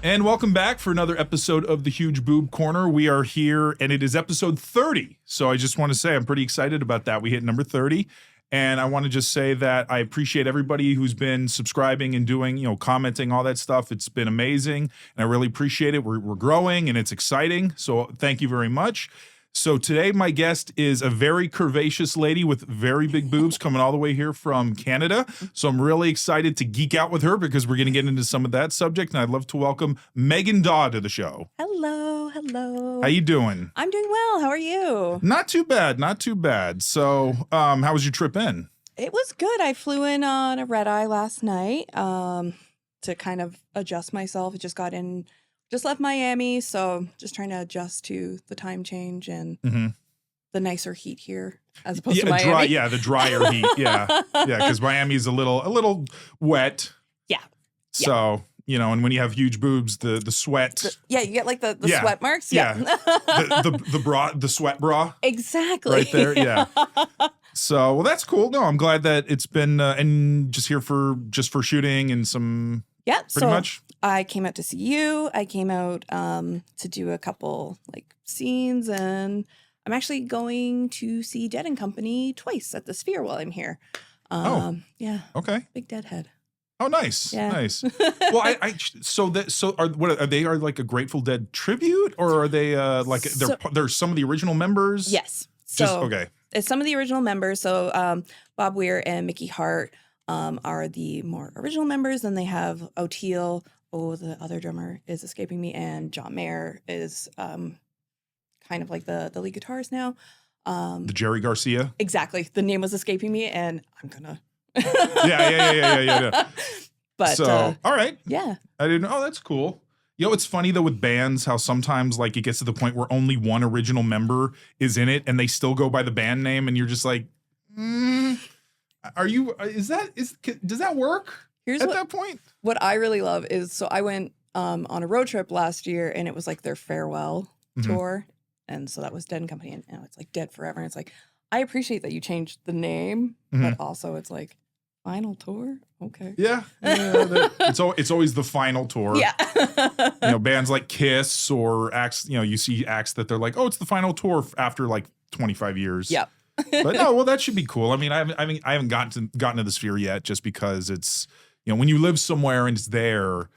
And welcome back for another episode of the Huge Boob Corner. We are here, and it is episode 30. So I just want to say I'm pretty excited about that. We hit number 30. And I want to just say that I appreciate everybody who's been subscribing and doing, commenting, all that stuff. It's been amazing, and I really appreciate it. We're growing, and it's exciting. So thank you very much. So today my guest is a very curvaceous lady with very big boobs coming all the way here from Canada. So I'm really excited to geek out with her because we're going to get into some of that subject. And I'd love to welcome Megan Daw to the show. Hello. How you doing? I'm doing well. How are you? Not too bad. So how was your trip in? It was good. I flew in on a red eye last night to kind of adjust myself. I just left Miami, so just trying to adjust to the time change and the nicer heat here as opposed to Miami. The drier heat. Yeah, because Miami's a little wet. Yeah. So, and when you have huge boobs, the sweat. You get like the sweat marks. Yeah. the sweat bra. Exactly. Right there. Yeah. So, well, that's cool. No, I'm glad that it's been and just here for shooting and some. Yeah. Pretty much. I came out to see you. I came out to do a couple scenes, and I'm actually going to see Dead & Company twice at the Sphere while I'm here. Yeah. Okay. Big Deadhead. Oh, nice. Yeah. Nice. Well, are they like a Grateful Dead tribute, or are they they're some of the original members? Yes. It's some of the original members. So Bob Weir and Mickey Hart are the more original members. Then they have O'Teal. The other drummer is escaping me, and John Mayer is kind of like the lead guitarist now. The Jerry Garcia. Exactly. The name was escaping me, and I'm gonna. Yeah. But all right. Yeah. I didn't know. Oh, that's cool. It's funny though with bands how sometimes it gets to the point where only one original member is in it, and they still go by the band name, and you're just like, does that work? At that point? What I really love is, so I went on a road trip last year, and it was their farewell tour. And so that was Dead & Company, and now it's Dead Forever. And it's I appreciate that you changed the name, but also it's final tour? Okay. Yeah. It's always the final tour. Yeah. Bands like Kiss or acts, you see acts that they're it's the final tour after 25 years. Yep. But no, well, that should be cool. I mean, I haven't gotten to the Sphere yet, just because it's, when you live somewhere and it's there,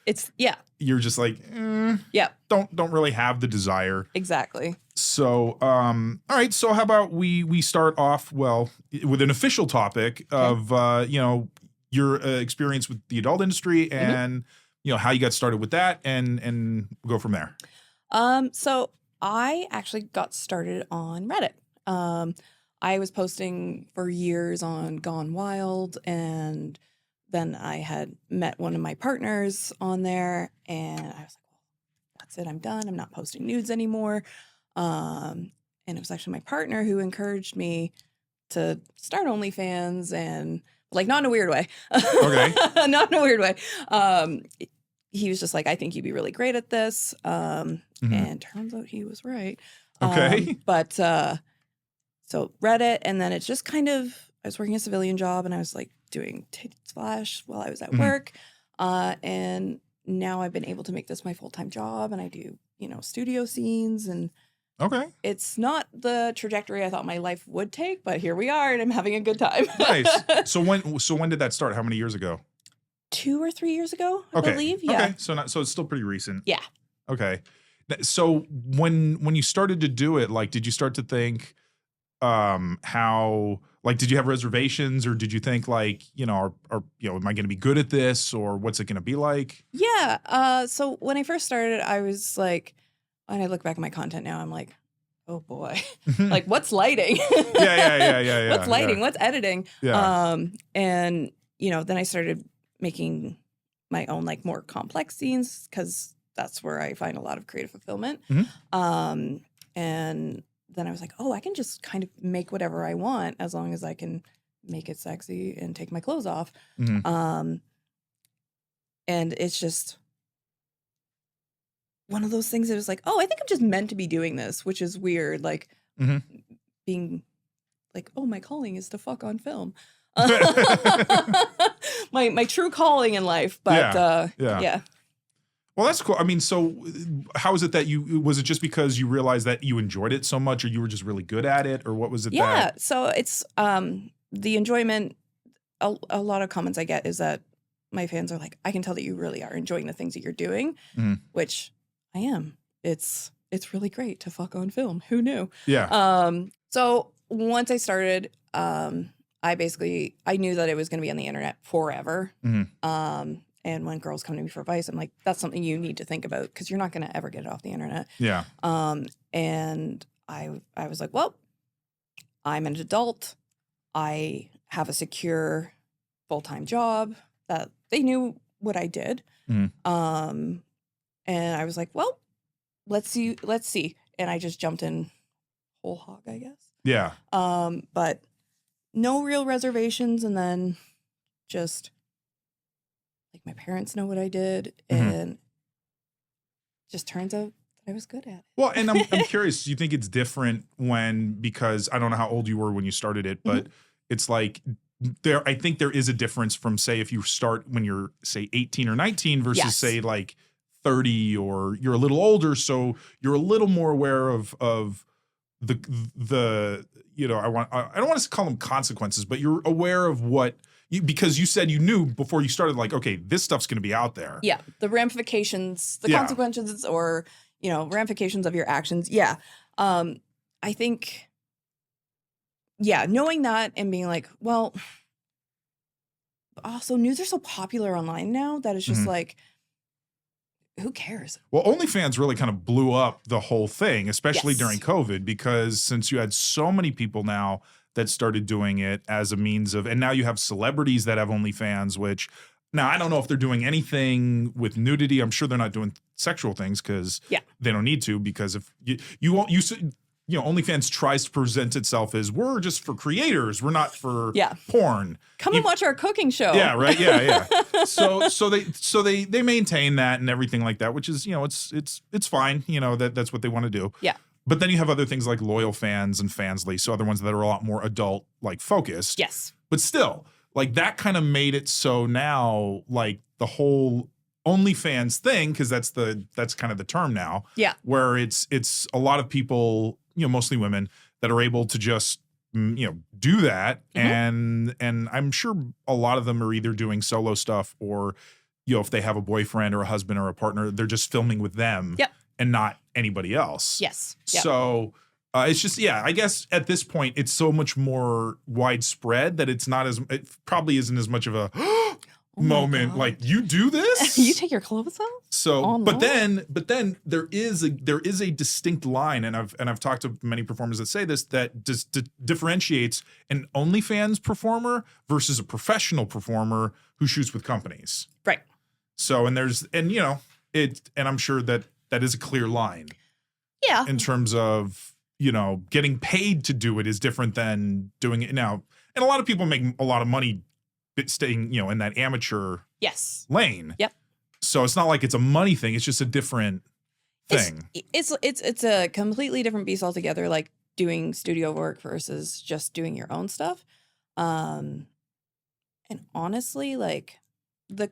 you're just don't really have the desire. Exactly. So, all right. So how about we start off, with an official topic of, your experience with the adult industry and, how you got started with that and go from there. So I actually got started on Reddit. I was posting for years on Gone Wild, and then I had met one of my partners on there, and I was well, that's it. I'm done. I'm not posting nudes anymore. And it was actually my partner who encouraged me to start OnlyFans, and not in a weird way. Okay. Not in a weird way. He was just I think you'd be really great at this. And turns out he was right. Okay. So Reddit, and then it's just kind of, I was working a civilian job, and I was doing titty splash while I was at work. And now I've been able to make this my full-time job, and I do, studio scenes, and it's not the trajectory I thought my life would take, but here we are, and I'm having a good time. Nice. So when did that start? How many years ago? 2 or 3 years ago, I believe. Yeah. Okay. So it's still pretty recent. Yeah. Okay. So when you started to do it, did you start to think, how, did you have reservations, or did you think am I going to be good at this, or what's it going to be like? Yeah. So when I first started, I was when I look back at my content now, I'm oh boy, what's lighting? Yeah. What's lighting? Yeah. What's editing? Yeah. And then I started making my own more complex scenes, because that's where I find a lot of creative fulfillment. And then I was I can just kind of make whatever I want as long as I can make it sexy and take my clothes off. And it's just one of those things that was I think I'm just meant to be doing this, which is weird. Being my calling is to fuck on film. my true calling in life. But yeah. Well, that's cool. I mean, so how is it that was it just because you realized that you enjoyed it so much or you were just really good at it, or what was it Yeah. So it's the enjoyment. A lot of comments I get is that my fans are like, I can tell that you really are enjoying the things that you're doing, which I am. It's really great to fuck on film. Who knew? Yeah. So once I started, I knew that it was going to be on the internet forever. And when girls come to me for advice, I'm like, that's something you need to think about because you're not going to ever get it off the internet. Yeah. And I was like, well, I'm an adult. I have a secure full-time job that they knew what I did. And I was like, well, let's see. And I just jumped in whole hog, I guess. Yeah. But no real reservations. And then just like my parents know what I did, and just turns out that I was good at it. Well, and I'm curious, do you think it's different because I don't know how old you were when you started it, but it's like I think there is a difference from, say, if you start when you're, say, 18 or 19 versus say like 30, or you're a little older, so you're a little more aware of the I don't want to call them consequences, but you're aware of what because you said you knew before you started, like, okay, this stuff's going to be out there. Yeah, the ramifications, the consequences, or ramifications of your actions. Yeah, I think. Yeah, knowing that and being like, well, also nudes are so popular online now that it's just like, who cares? Well, OnlyFans really kind of blew up the whole thing, especially during COVID, because since you had so many people now that started doing it as a means of, and now you have celebrities that have OnlyFans, which now I don't know if they're doing anything with nudity. I'm sure they're not doing sexual things because they don't need to, because if you won't, OnlyFans tries to present itself as, we're just for creators. We're not for porn. Come and watch our cooking show. Yeah, right. Yeah. So they maintain that and everything like that, which is, it's fine. That's what they want to do. Yeah. But then you have other things like Loyal Fans and Fansly, so other ones that are a lot more adult like focused. Yes. But still, like, that kind of made it so now, like, the whole OnlyFans thing, because that's kind of the term now. Yeah. Where it's a lot of people, mostly women, that are able to just do that, and I'm sure a lot of them are either doing solo stuff, or if they have a boyfriend or a husband or a partner, they're just filming with them and not anybody else. Yes. So it's just, I guess at this point it's so much more widespread that it probably isn't as much of a moment like, you do this? You take your clothes off? So, but then there is a distinct line, and I've talked to many performers that say this, that just differentiates an OnlyFans performer versus a professional performer who shoots with companies. Right. So, and I'm sure that is a clear line. Yeah. In terms of, getting paid to do it is different than doing it now. And a lot of people make a lot of money staying, in that amateur lane. Yep. So it's not like it's a money thing. It's just a different thing. It's a completely different beast altogether, like doing studio work versus just doing your own stuff. And honestly, like the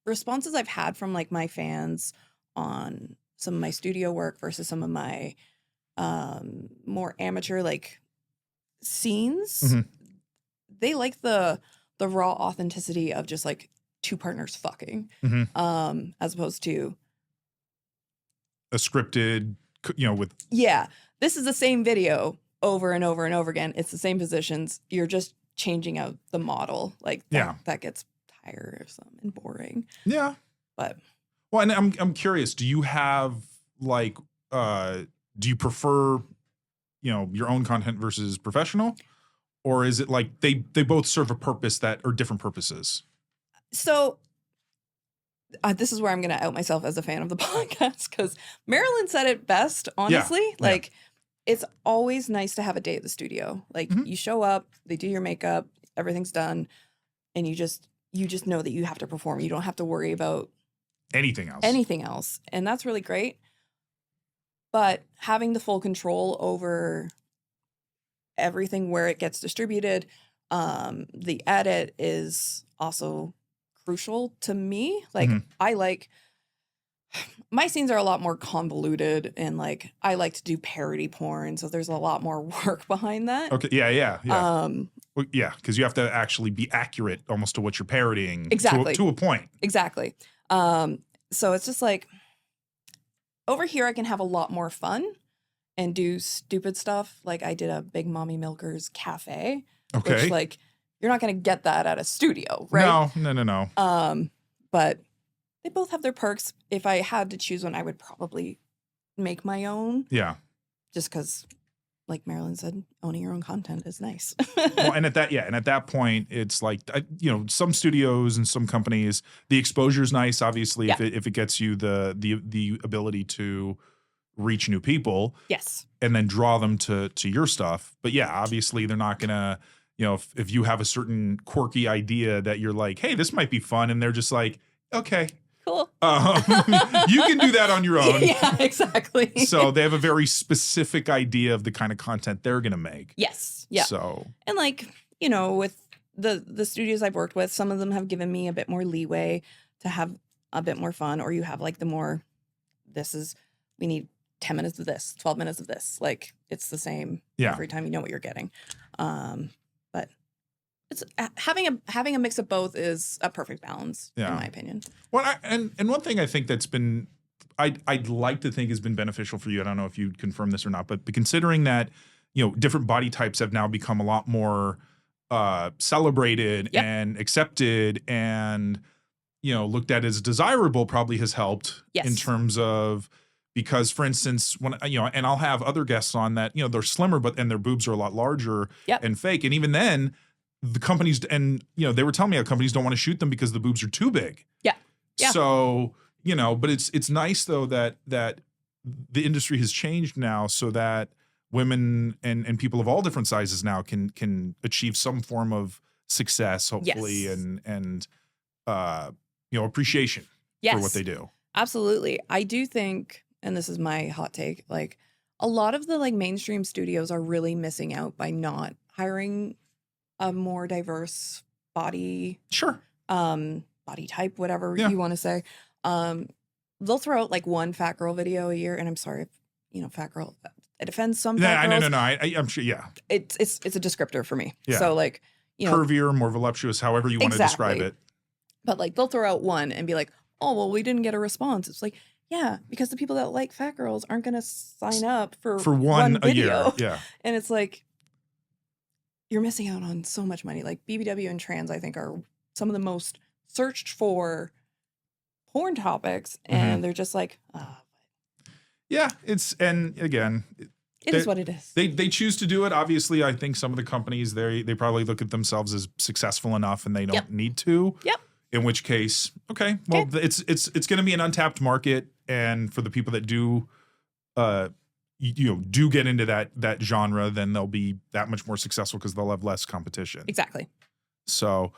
responses I've had from like my fans on some of my studio work versus some of my more amateur like scenes, they like the raw authenticity of just like two partners fucking, as opposed to a scripted, with this is the same video over and over and over again. It's the same positions. You're just changing out the model. Like that gets tiresome and boring. Yeah. But and I'm curious, do you have like do you prefer your own content versus professional? Or is it like they both serve a purpose that are different purposes? So this is where I'm going to out myself as a fan of the podcast, because Marilyn said it best, honestly. Like, it's always nice to have a day at the studio. Like, you show up, they do your makeup, everything's done, and you just know that you have to perform. You don't have to worry about anything else. And that's really great. But having the full control over everything, where it gets distributed, the edit is also crucial to me. Like, I like My scenes are a lot more convoluted, and like I like to do parody porn, so there's a lot more work behind that. Okay. Yeah. Well, yeah, because you have to actually be accurate almost to what you're parodying. Exactly. To a point. Exactly. So it's just like over here I can have a lot more fun and do stupid stuff. Like I did a Big Mommy Milkers cafe. Okay. Which like you're not gonna get that at a studio, right? No. But they both have their perks. If I had to choose one, I would probably make my own. Yeah. Just because, like Marilyn said, owning your own content is nice. Well, and at that point, it's like some studios and some companies, the exposure is nice. Obviously, Yeah. if it gets you the ability to reach new people, Yes. and then draw them to your stuff. But yeah, obviously, they're not gonna. If you have a certain quirky idea that you're like, hey, this might be fun, and they're just like, okay. Cool. You can do that on your own. Yeah, exactly. So they have a very specific idea of the kind of content they're going to make. Yes. Yeah. So, and like, with the studios I've worked with, some of them have given me a bit more leeway to have a bit more fun, or you have like we need 10 minutes of this, 12 minutes of this. Like it's the same every time, you know what you're getting. But it's having a mix of both is a perfect balance, in my opinion. Well, and one thing I think that's been, I'd like to think has been beneficial for you. I don't know if you'd confirm this or not, but considering that, different body types have now become a lot more celebrated and accepted and, looked at as desirable, probably has helped in terms of, because for instance, when, and I'll have other guests on that, they're slimmer, and their boobs are a lot larger and fake. And even then, the companies, and they were telling me how companies don't want to shoot them because the boobs are too big. Yeah. So, but it's nice though that the industry has changed now so that women and people of all different sizes now can achieve some form of success, hopefully, and appreciation for what they do. Absolutely. I do think, and this is my hot take, like a lot of the like mainstream studios are really missing out by not hiring a more diverse body. Sure. Body type, whatever you want to say. They'll throw out like one fat girl video a year, and I'm sorry if fat girl, it offends some fat girls. No. I'm sure. Yeah. It's a descriptor for me. Yeah. So like curvier, more voluptuous, however you want to describe it. But like they'll throw out one and be like, oh well, we didn't get a response. It's like, yeah, because the people that like fat girls aren't going to sign up for one a video. year. Yeah. And it's like, you're missing out on so much money. Like BBW and trans, I think, are some of the most searched for porn topics, and they're just like, oh. Yeah, and again, it is what it is. They choose to do it. Obviously, I think some of the companies they probably look at themselves as successful enough, and they don't need to. Yep. In which case, okay, well, it's going to be an untapped market, and for the people that do, do get into that genre, then they'll be that much more successful because they'll have less competition. Exactly. So,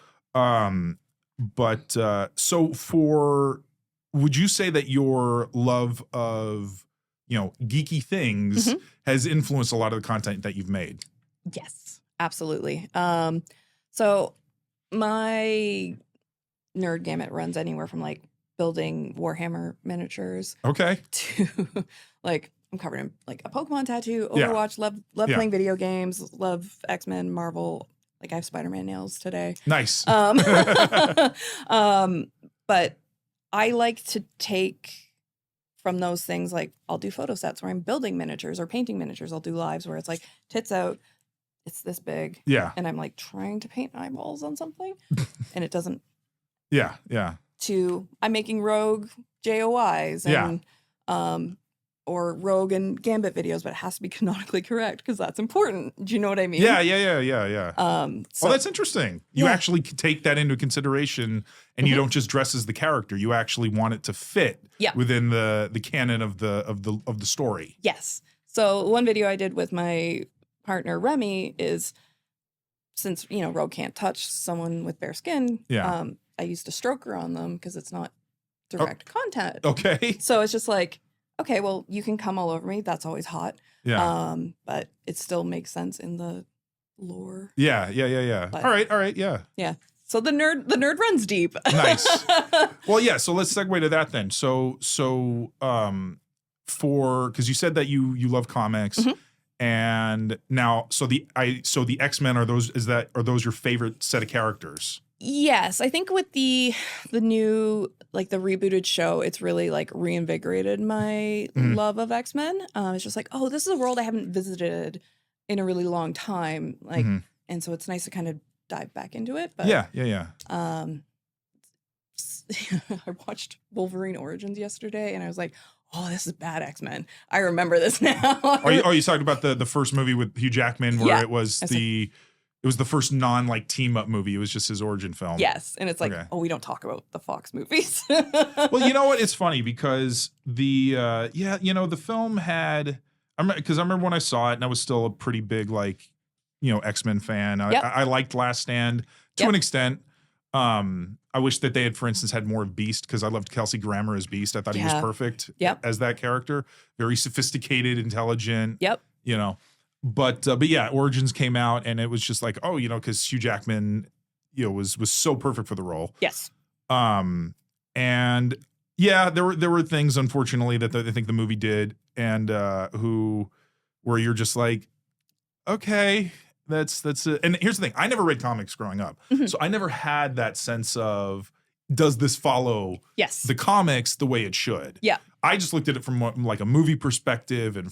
would you say that your love of geeky things has influenced a lot of the content that you've made? Yes, absolutely. So my nerd gamut runs anywhere from like building Warhammer miniatures, to like I'm covered in like a Pokemon tattoo, Overwatch, love playing video games, love X-Men, Marvel. Like I have Spider-Man nails today. Nice. But I like to take from those things, like I'll do photo sets where I'm building miniatures or painting miniatures. I'll do lives where it's like tits out, it's this big. Yeah. And I'm like trying to paint eyeballs on something and it doesn't. Yeah. To I'm making Rogue JOIs and or Rogue and Gambit videos, but it has to be canonically correct because that's important. Do you know what I mean? Yeah. So, that's interesting. You actually take that into consideration, and you don't just dress as the character. You actually want it to fit within the canon of the story. Yes. So one video I did with my partner Remy is, since Rogue can't touch someone with bare skin. Yeah. I used a stroker on them because it's not direct content. Okay. So it's just like, okay, well, you can come all over me. That's always hot. Yeah. But it still makes sense in the lore. Yeah. But, all right. Yeah. Yeah. So the nerd runs deep. Nice. Well, yeah. So let's segue to that then. So because you said that you love comics, and now the X-Men are those your favorite set of characters? Yes, I think with the new, like, the rebooted show, it's really like reinvigorated my love of X-Men. It's just like, oh, this is a world I haven't visited in a really long time, like, and so it's nice to kind of dive back into it. But Yeah. I watched Wolverine Origins yesterday, and I was like, oh, this is bad X-Men. I remember this now. You talked about the first movie with Hugh Jackman where it was the first non team up movie. It was just his origin film. Yes, and it's like, oh, we don't talk about the Fox movies. Well, you know what? It's funny because the film had, because I remember when I saw it and I was still a pretty big X-Men fan. I liked Last Stand to an extent. I wish that they had, for instance, had more of Beast, because I loved Kelsey Grammer as Beast. I thought he was perfect as that character. Very sophisticated, intelligent. Yep. But yeah, Origins came out and it was just like, oh, because Hugh Jackman, was so perfect for the role. Yes. And yeah, there were things, unfortunately, that I think the movie did, and where you're just like, okay, that's it. And here's the thing: I never read comics growing up, so I never had that sense of, does this follow the comics the way it should? Yeah. I just looked at it from like a movie perspective and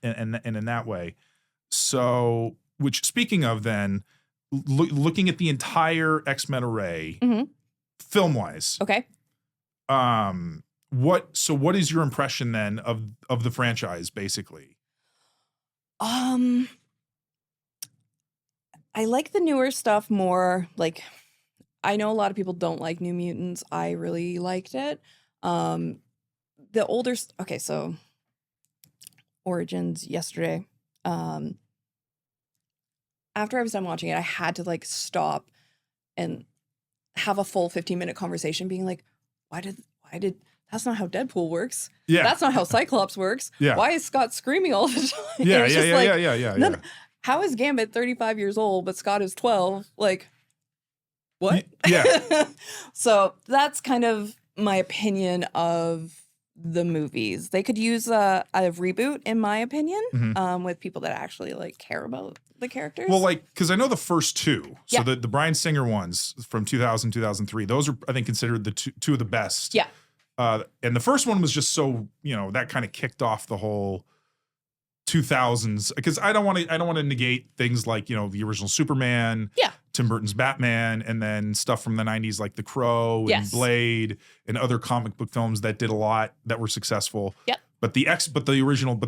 and in that way. So, which, speaking of then, looking at the entire X-Men array, film-wise, okay. What is your impression then of the franchise, basically? I like the newer stuff more. Like, I know a lot of people don't like New Mutants. I really liked it. The older, okay, so Origins yesterday. After I was done watching it, I had to stop and have a full 15-minute conversation being like, why did that's not how Deadpool works. Yeah. That's not how Cyclops works. Yeah. Why is Scott screaming all the time? Yeah. How is Gambit 35 years old, but Scott is 12? Like, what? Yeah. So that's kind of my opinion of the movies. They could use a reboot, in my opinion, with people that actually care about the characters. Well, because I know the first two, so the Bryan Singer ones from 2000, 2003, those are, I think, considered the two of the best. Yeah. And the first one was just so, that kind of kicked off the whole 2000s, because I don't want to negate things like, the original Superman, Tim Burton's Batman, and then stuff from the 90s like The Crow and Blade and other comic book films that did a lot, that were successful. Yep. But the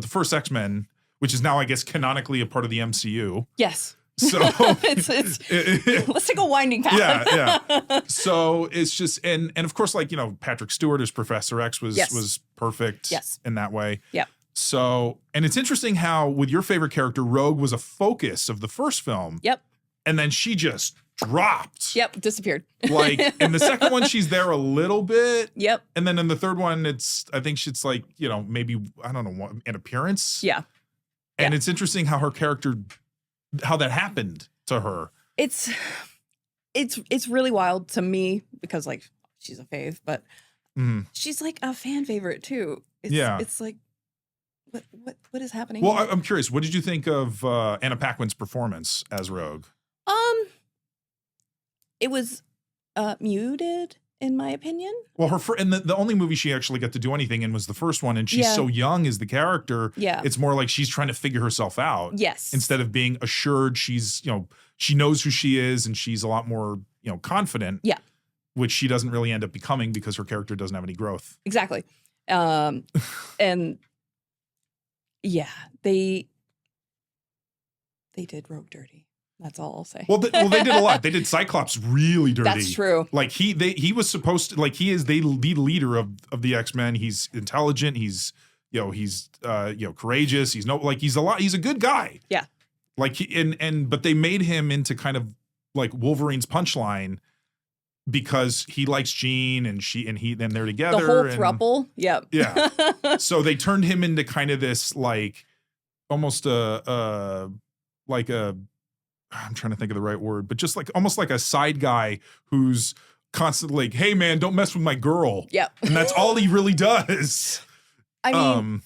first X-Men, which is now, I guess, canonically a part of the MCU. Yes. So let's take a winding path. Yeah. So it's just, and of course, Patrick Stewart as Professor X was perfect in that way. Yep. So, and it's interesting how with your favorite character, Rogue was a focus of the first film. Yep. And then she just dropped. Yep. Disappeared. In the second one, she's there a little bit. Yep. And then in the third one, I think it's maybe, I don't know, an appearance. Yeah. And it's interesting how her character, how that happened to her. It's really wild to me because she's a fave, but she's a fan favorite too. It's like, what is happening? Well, I'm curious. What did you think of Anna Paquin's performance as Rogue? It was muted, in my opinion. Well, and the only movie she actually got to do anything in was the first one, and she's so young as the character. Yeah. It's more like she's trying to figure herself out. Yes. Instead of being assured she's, she knows who she is and she's a lot more, confident. Yeah. Which she doesn't really end up becoming because her character doesn't have any growth. Exactly. And yeah, they did Rogue dirty. That's all I'll say. Well, they did a lot. They did Cyclops really dirty. That's true. He was supposed to, he is the leader of the X-Men. He's intelligent. He's courageous. He's he's a good guy. Yeah. But they made him into kind of like Wolverine's punchline because he likes Jean and they're together. The whole throuple. Yep. Yeah. So they turned him into kind of this almost a I'm trying to think of the right word, but just like almost like a side guy who's constantly like, hey man, don't mess with my girl. Yep. And that's all he really does. I mean,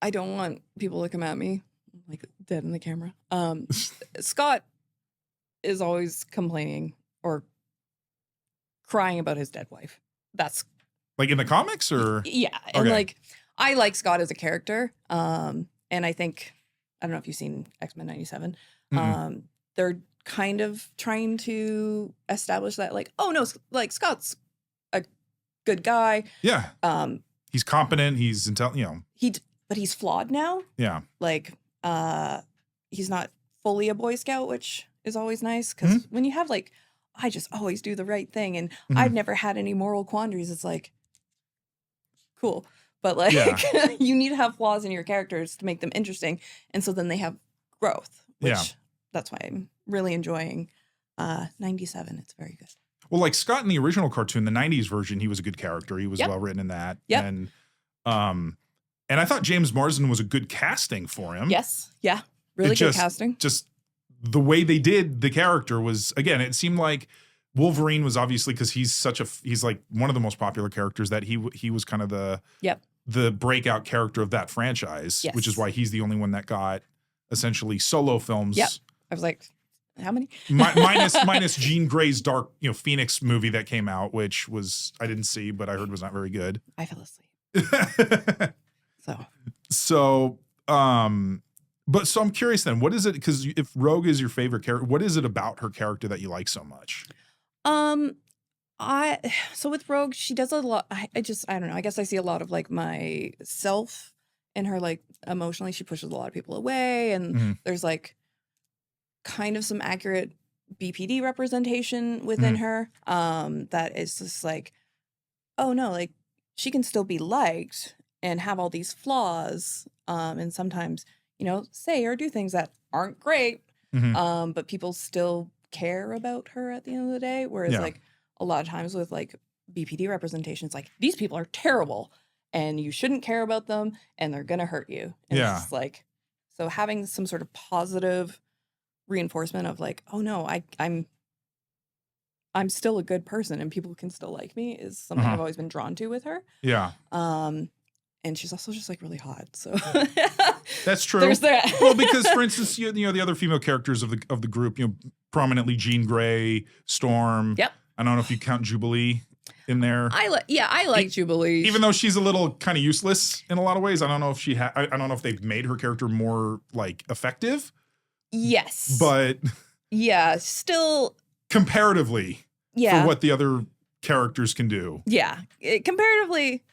I don't want people to come at me like dead in the camera. Scott is always complaining or crying about his dead wife. That's like in the comics or? Yeah. And like, I like Scott as a character. And I think, I don't know if you've seen X-Men 97. They're kind of trying to establish that like, oh no, like Scott's a good guy. Yeah. He's competent. He's intelligent, but he's flawed now. Yeah. Like, he's not fully a Boy Scout, which is always nice. Cause when you have like, I just always do the right thing and I've never had any moral quandaries. It's like, cool. But like, you need to have flaws in your characters to make them interesting. And so then they have growth, which that's why I'm really enjoying 97. It's very good. Well, like Scott in the original cartoon, the 90s version, he was a good character. He was well written in that. Yep. And I thought James Marsden was a good casting for him. Yes. Yeah. Really good casting. Just the way they did the character was, again, it seemed like Wolverine was obviously, because he's like one of the most popular characters, that he was kind of the breakout character of that franchise, which is why he's the only one that got essentially solo films. Yep. I was like, how many? minus Jean Grey's Dark, Phoenix movie that came out, which was, I didn't see, but I heard was not very good. I fell asleep. So, but I'm curious then, what is it? Because if Rogue is your favorite character, what is it about her character that you like so much? So with Rogue, she does a lot. I don't know. I guess I see a lot of like myself in her, like emotionally, she pushes a lot of people away. And there's like kind of some accurate BPD representation within her. That is just like, oh no, like she can still be liked and have all these flaws. And sometimes, say or do things that aren't great. But people still care about her at the end of the day. Whereas like a lot of times with like BPD representations, like these people are terrible and you shouldn't care about them and they're going to hurt you. And it's just like, so having some sort of positive reinforcement of like, oh no, I'm still a good person and people can still like me is something I've always been drawn to with her. Yeah. And she's also just like really hot. So that's true. There's that. Well, because for instance, the other female characters of the group, prominently Jean Grey, Storm. Yep. I don't know if you count Jubilee in there. I like Jubilee. Even though she's a little kind of useless in a lot of ways. I don't know if I don't know if they've made her character more like effective. Yes. But yeah, still comparatively for what the other characters can do. Yeah. Comparatively.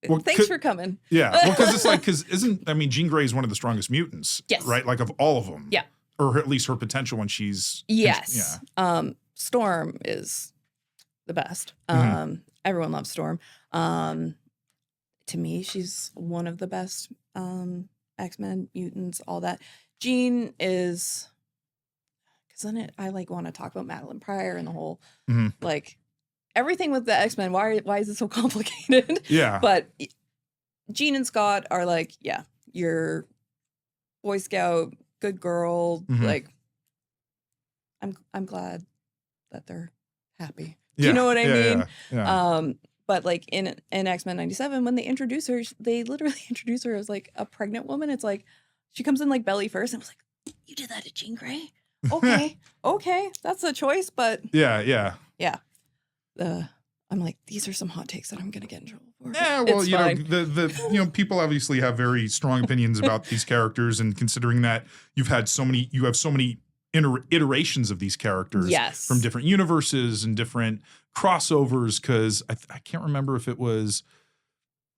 Well, thanks for coming. Yeah. Well, because it's like, Jean Grey is one of the strongest mutants. Yes. Right? Like of all of them. Yeah. Or at least her potential when she's. Yes. Yeah. Storm is the best. Everyone loves Storm. To me, she's one of the best X-Men, mutants, all that. Jean is, because then I like want to talk about Madeline Pryor and the whole like everything with the X-Men. Why is it so complicated? Yeah. But Jean and Scott are like, you're Boy Scout, good girl. Like, I'm glad that they're happy. Do you know what I mean? Yeah. But like in X-Men 97, when they introduce her, they literally introduce her as like a pregnant woman. It's like she comes in like belly first, and I was like, "You did that to Jean Grey? Okay, that's a choice." But yeah. I'm like, these are some hot takes that I'm gonna get in trouble for. Yeah, well, the people obviously have very strong opinions about these characters, and considering that you have so many iterations of these characters from different universes and different crossovers, because I can't remember if it was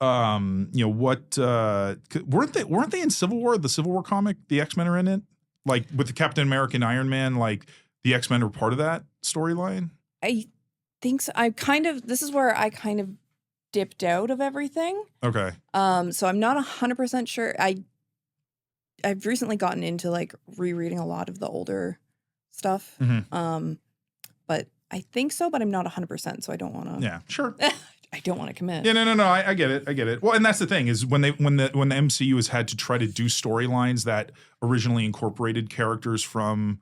weren't they in Civil War, the Civil War comic, the X-Men are in it, like with the Captain America and Iron Man, like the X-Men are part of that storyline. I think so. This is where I kind of dipped out of everything. Okay. So I'm not 100% sure. I've recently gotten into like rereading a lot of the older stuff. But I think so, but I'm not 100%, so I don't want to. Yeah, sure. I don't want to commit. Yeah, no. I get it. Well, and that's the thing is when the MCU has had to try to do storylines that originally incorporated characters from,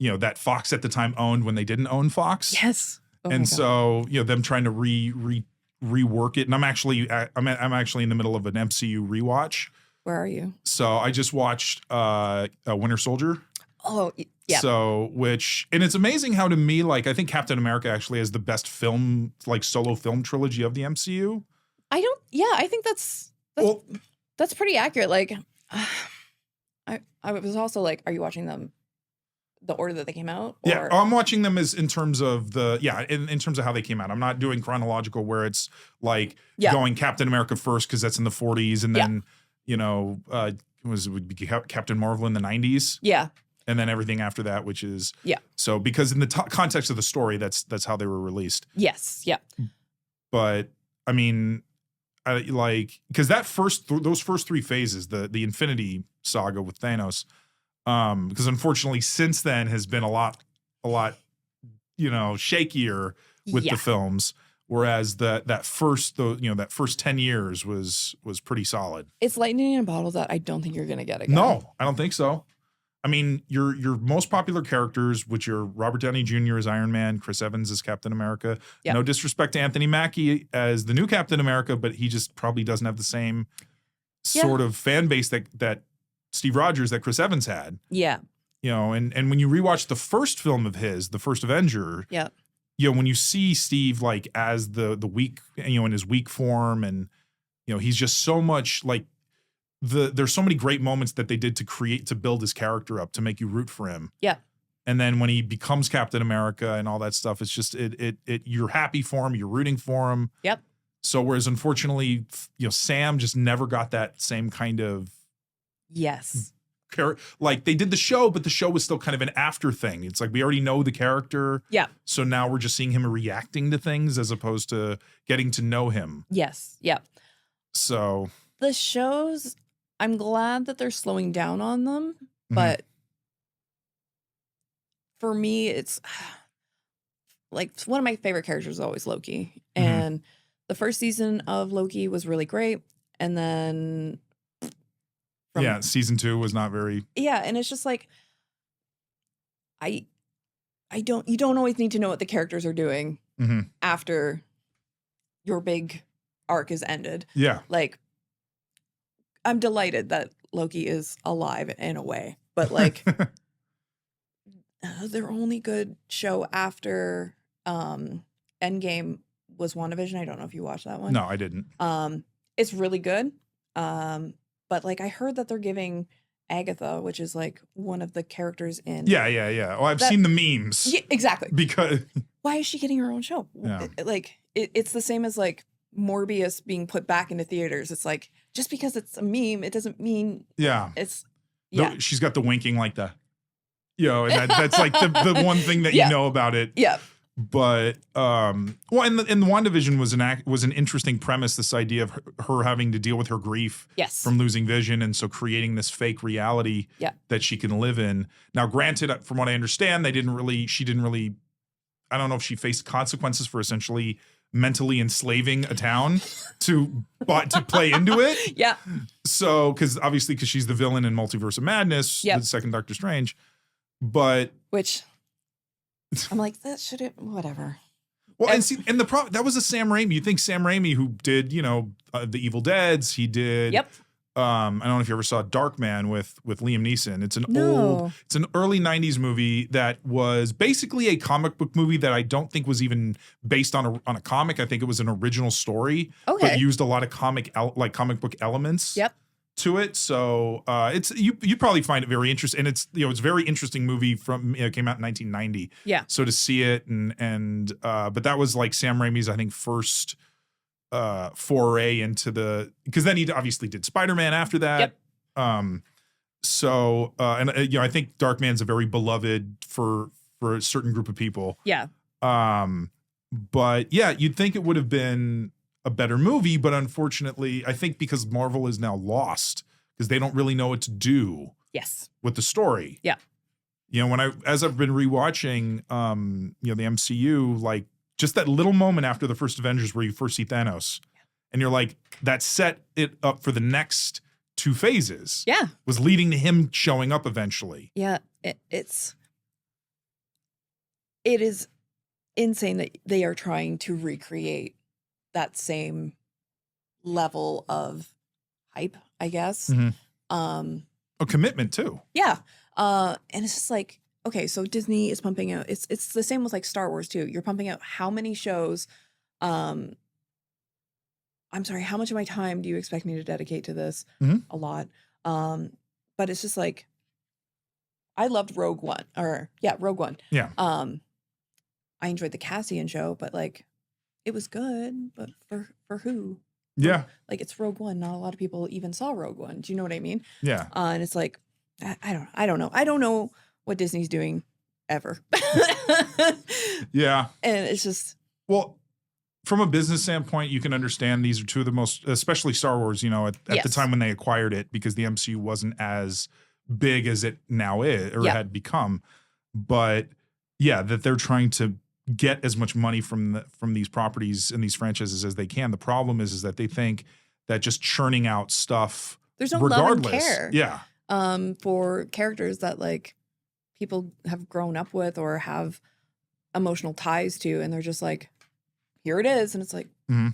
that Fox at the time owned when they didn't own Fox. Yes. Oh my And God. so, them trying to rework it. And I'm actually in the middle of an MCU rewatch. Where are you? So I just watched Winter Soldier. Oh, yeah. So, and it's amazing how to me, like, I think Captain America actually has the best film, like solo film trilogy of the MCU. I think that's pretty accurate. Like, I was also like, are you watching them the order that they came out? Or? Yeah, I'm watching them as in terms of in terms of how they came out. I'm not doing chronological where it's like going Captain America first because that's in the 40s, and then would be Captain Marvel in the 90s. Yeah. And then everything after that, which is so because in the context of the story, that's how they were released. Yes. Yeah. But I mean, because those first three phases, the Infinity Saga with Thanos, because unfortunately since then has been a lot shakier with the films, whereas that first 10 years was pretty solid. It's lightning in a bottle that I don't think you're gonna get again. No, I don't think so. I mean, your most popular characters, which are Robert Downey Jr. as Iron Man, Chris Evans as Captain America. Yep. No disrespect to Anthony Mackie as the new Captain America, but he just probably doesn't have the same sort of fan base that Steve Rogers, that Chris Evans had. Yeah. And when you rewatch the first film of his, the first Avenger, when you see Steve like as the weak, in his weak form, and he's just so much like there's so many great moments that they did to build his character up to make you root for him. Yeah. And then when he becomes Captain America and all that stuff, it's just you're happy for him, you're rooting for him. Yep. So whereas unfortunately, Sam just never got that same kind of like they did the show, but the show was still kind of an after thing. It's like we already know the character. Yeah. So now we're just seeing him reacting to things as opposed to getting to know him. Yes. Yeah. So the shows, I'm glad that they're slowing down on them, but for me, it's like one of my favorite characters is always Loki. And the first season of Loki was really great. And then season 2 was not very. Yeah, and it's just like you don't always need to know what the characters are doing after your big arc is ended. Yeah. Like, I'm delighted that Loki is alive in a way, but like their only good show after Endgame was WandaVision. I don't know if you watched that one. No, I didn't. It's really good. But like I heard that they're giving Agatha, which is like one of the characters in. Yeah. Well, I've seen the memes. Yeah, exactly. Because why is she getting her own show? Yeah. It's the same as like Morbius being put back into theaters. It's like just because it's a meme, it doesn't mean it's she's got the winking like the and that's like the one thing that you know about it. Yeah. But in the WandaVision was an interesting premise, this idea of her having to deal with her grief from losing vision, and so creating this fake reality that she can live in. Now, granted, from what I understand, she didn't really I don't know if she faced consequences for essentially mentally enslaving a town to play into it. Yeah. So, because she's the villain in Multiverse of Madness, the second Doctor Strange, but which I'm like, that shouldn't, whatever. Well, and the problem that was a Sam Raimi. You think Sam Raimi, who did the Evil Deads, he did. Yep. I don't know if you ever saw Darkman with Liam Neeson. It's an early 90s movie that was basically a comic book movie that I don't think was even based on a comic. I think it was an original story, but used a lot of comic book elements to it. So you probably find it very interesting, and it's it's a very interesting movie from it came out in 1990. Yeah. So to see it and but that was like Sam Raimi's, I think, first foray into because then he obviously did Spider-Man after that. Yep. So I think Darkman's a very beloved for a certain group of people. Yeah. But yeah, you'd think it would have been a better movie, but unfortunately, I think because Marvel is now lost because they don't really know what to do. Yes. With the story. Yeah. As I've been rewatching, the MCU, like just that little moment after the first Avengers where you first see Thanos, and you're like, that set it up for the next two phases. Yeah. Was leading to him showing up eventually. Yeah. It's it is insane that they are trying to recreate that same level of hype, I guess. A commitment too. Yeah. And it's just like, okay, so Disney is pumping out, it's the same with like Star Wars too. You're pumping out how many shows? I'm sorry, how much of my time do you expect me to dedicate to this? A lot. But it's just like, I loved Rogue One. Yeah. I enjoyed the Cassian show, but like, it was good, but for who? Yeah. Like, it's Rogue One. Not a lot of people even saw Rogue One. Do you know what I mean? Yeah. And it's like, I don't know. I don't know what Disney's doing ever. Yeah. And it's just, well, from a business standpoint, you can understand these are two of the most, especially Star Wars, at Yes. the time when they acquired it, because the MCU wasn't as big as it now is or had become. But yeah, that they're trying to get as much money from these properties and these franchises as they can. The problem is that they think that just churning out stuff, there's no regardless, love and care. Yeah. For characters that like people have grown up with or have emotional ties to, and they're just like, here it is. And it's like, well,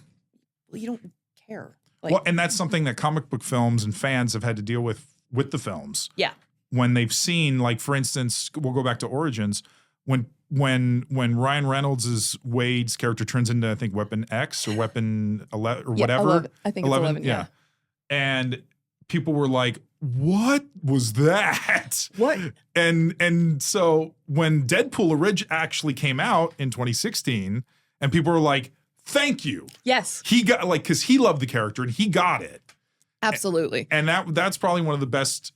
you don't care. Like, Well, and that's something that comic book films and fans have had to deal with the films. Yeah. When they've seen, like, for instance, we'll go back to Origins, when Ryan Reynolds' Wade's character turns into, I think, Weapon X or Weapon 11 or whatever. 11. I think 11, yeah. And people were like, what was that? What? And so when Deadpool actually came out in 2016, and people were like, thank you. Yes. He got, like, because he loved the character and he got it. Absolutely. And that's probably one of the best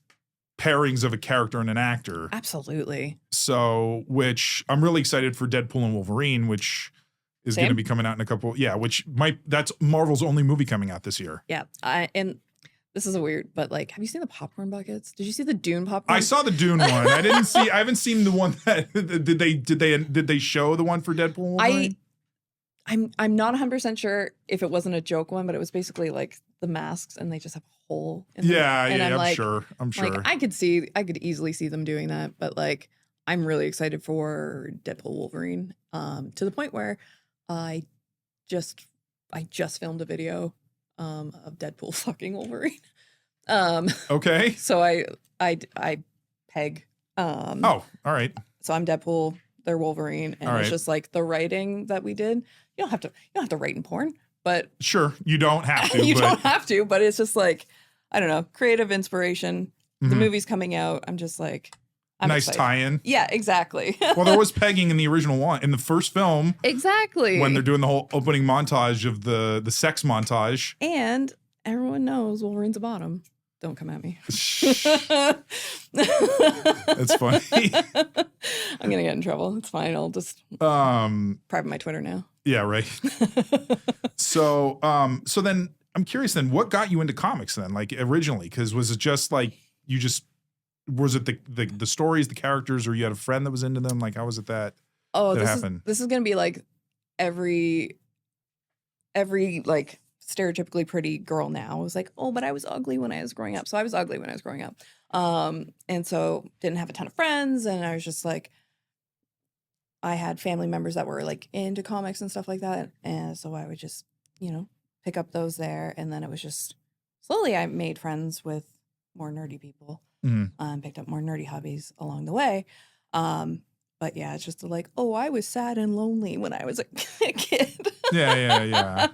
pairings of a character and an actor. Absolutely. So, which I'm really excited for Deadpool and Wolverine, which is going to be coming out in a couple. Yeah, that's Marvel's only movie coming out this year. Yeah. And this is a weird, but like, have you seen the popcorn buckets? Did you see the Dune popcorn? I saw the Dune one. I haven't seen the one that did they show the one for Deadpool and Wolverine? I'm not 100% sure if it wasn't a joke one, but it was basically like the masks and they just have a hole in them. And I'm sure. Like, I could easily see them doing that, but like, I'm really excited for Deadpool Wolverine, to the point where I just filmed a video of Deadpool fucking Wolverine. Okay. So I peg. Oh, all right. So I'm Deadpool, they're Wolverine, and it's just like the writing that we did. You don't have to write in porn, but sure, you don't have to. don't have to, but it's just like, I don't know, creative inspiration. The movie's coming out. I'm just like, I'm nice excited. tie-in. Yeah, exactly. Well, there was pegging in the original one, in the first film. Exactly. When they're doing the whole opening montage of the sex montage. And everyone knows Wolverine's a bottom. Don't come at me. That's funny. I'm gonna get in trouble. It's fine. I'll just private my Twitter now. Yeah, right. So then I'm curious then, what got you into comics then, like originally? Because was it just like was it the stories, the characters, or you had a friend that was into them? Like, how was it that happened? This is gonna be like every like stereotypically pretty girl now was like, oh, but I was ugly when I was growing up. So I was ugly when I was growing up. And so didn't have a ton of friends. And I was just like, I had family members that were like into comics and stuff like that. And so I would just, pick up those there. And then it was just slowly I made friends with more nerdy people, picked up more nerdy hobbies along the way. But yeah, it's just like, oh, I was sad and lonely when I was a kid. Yeah.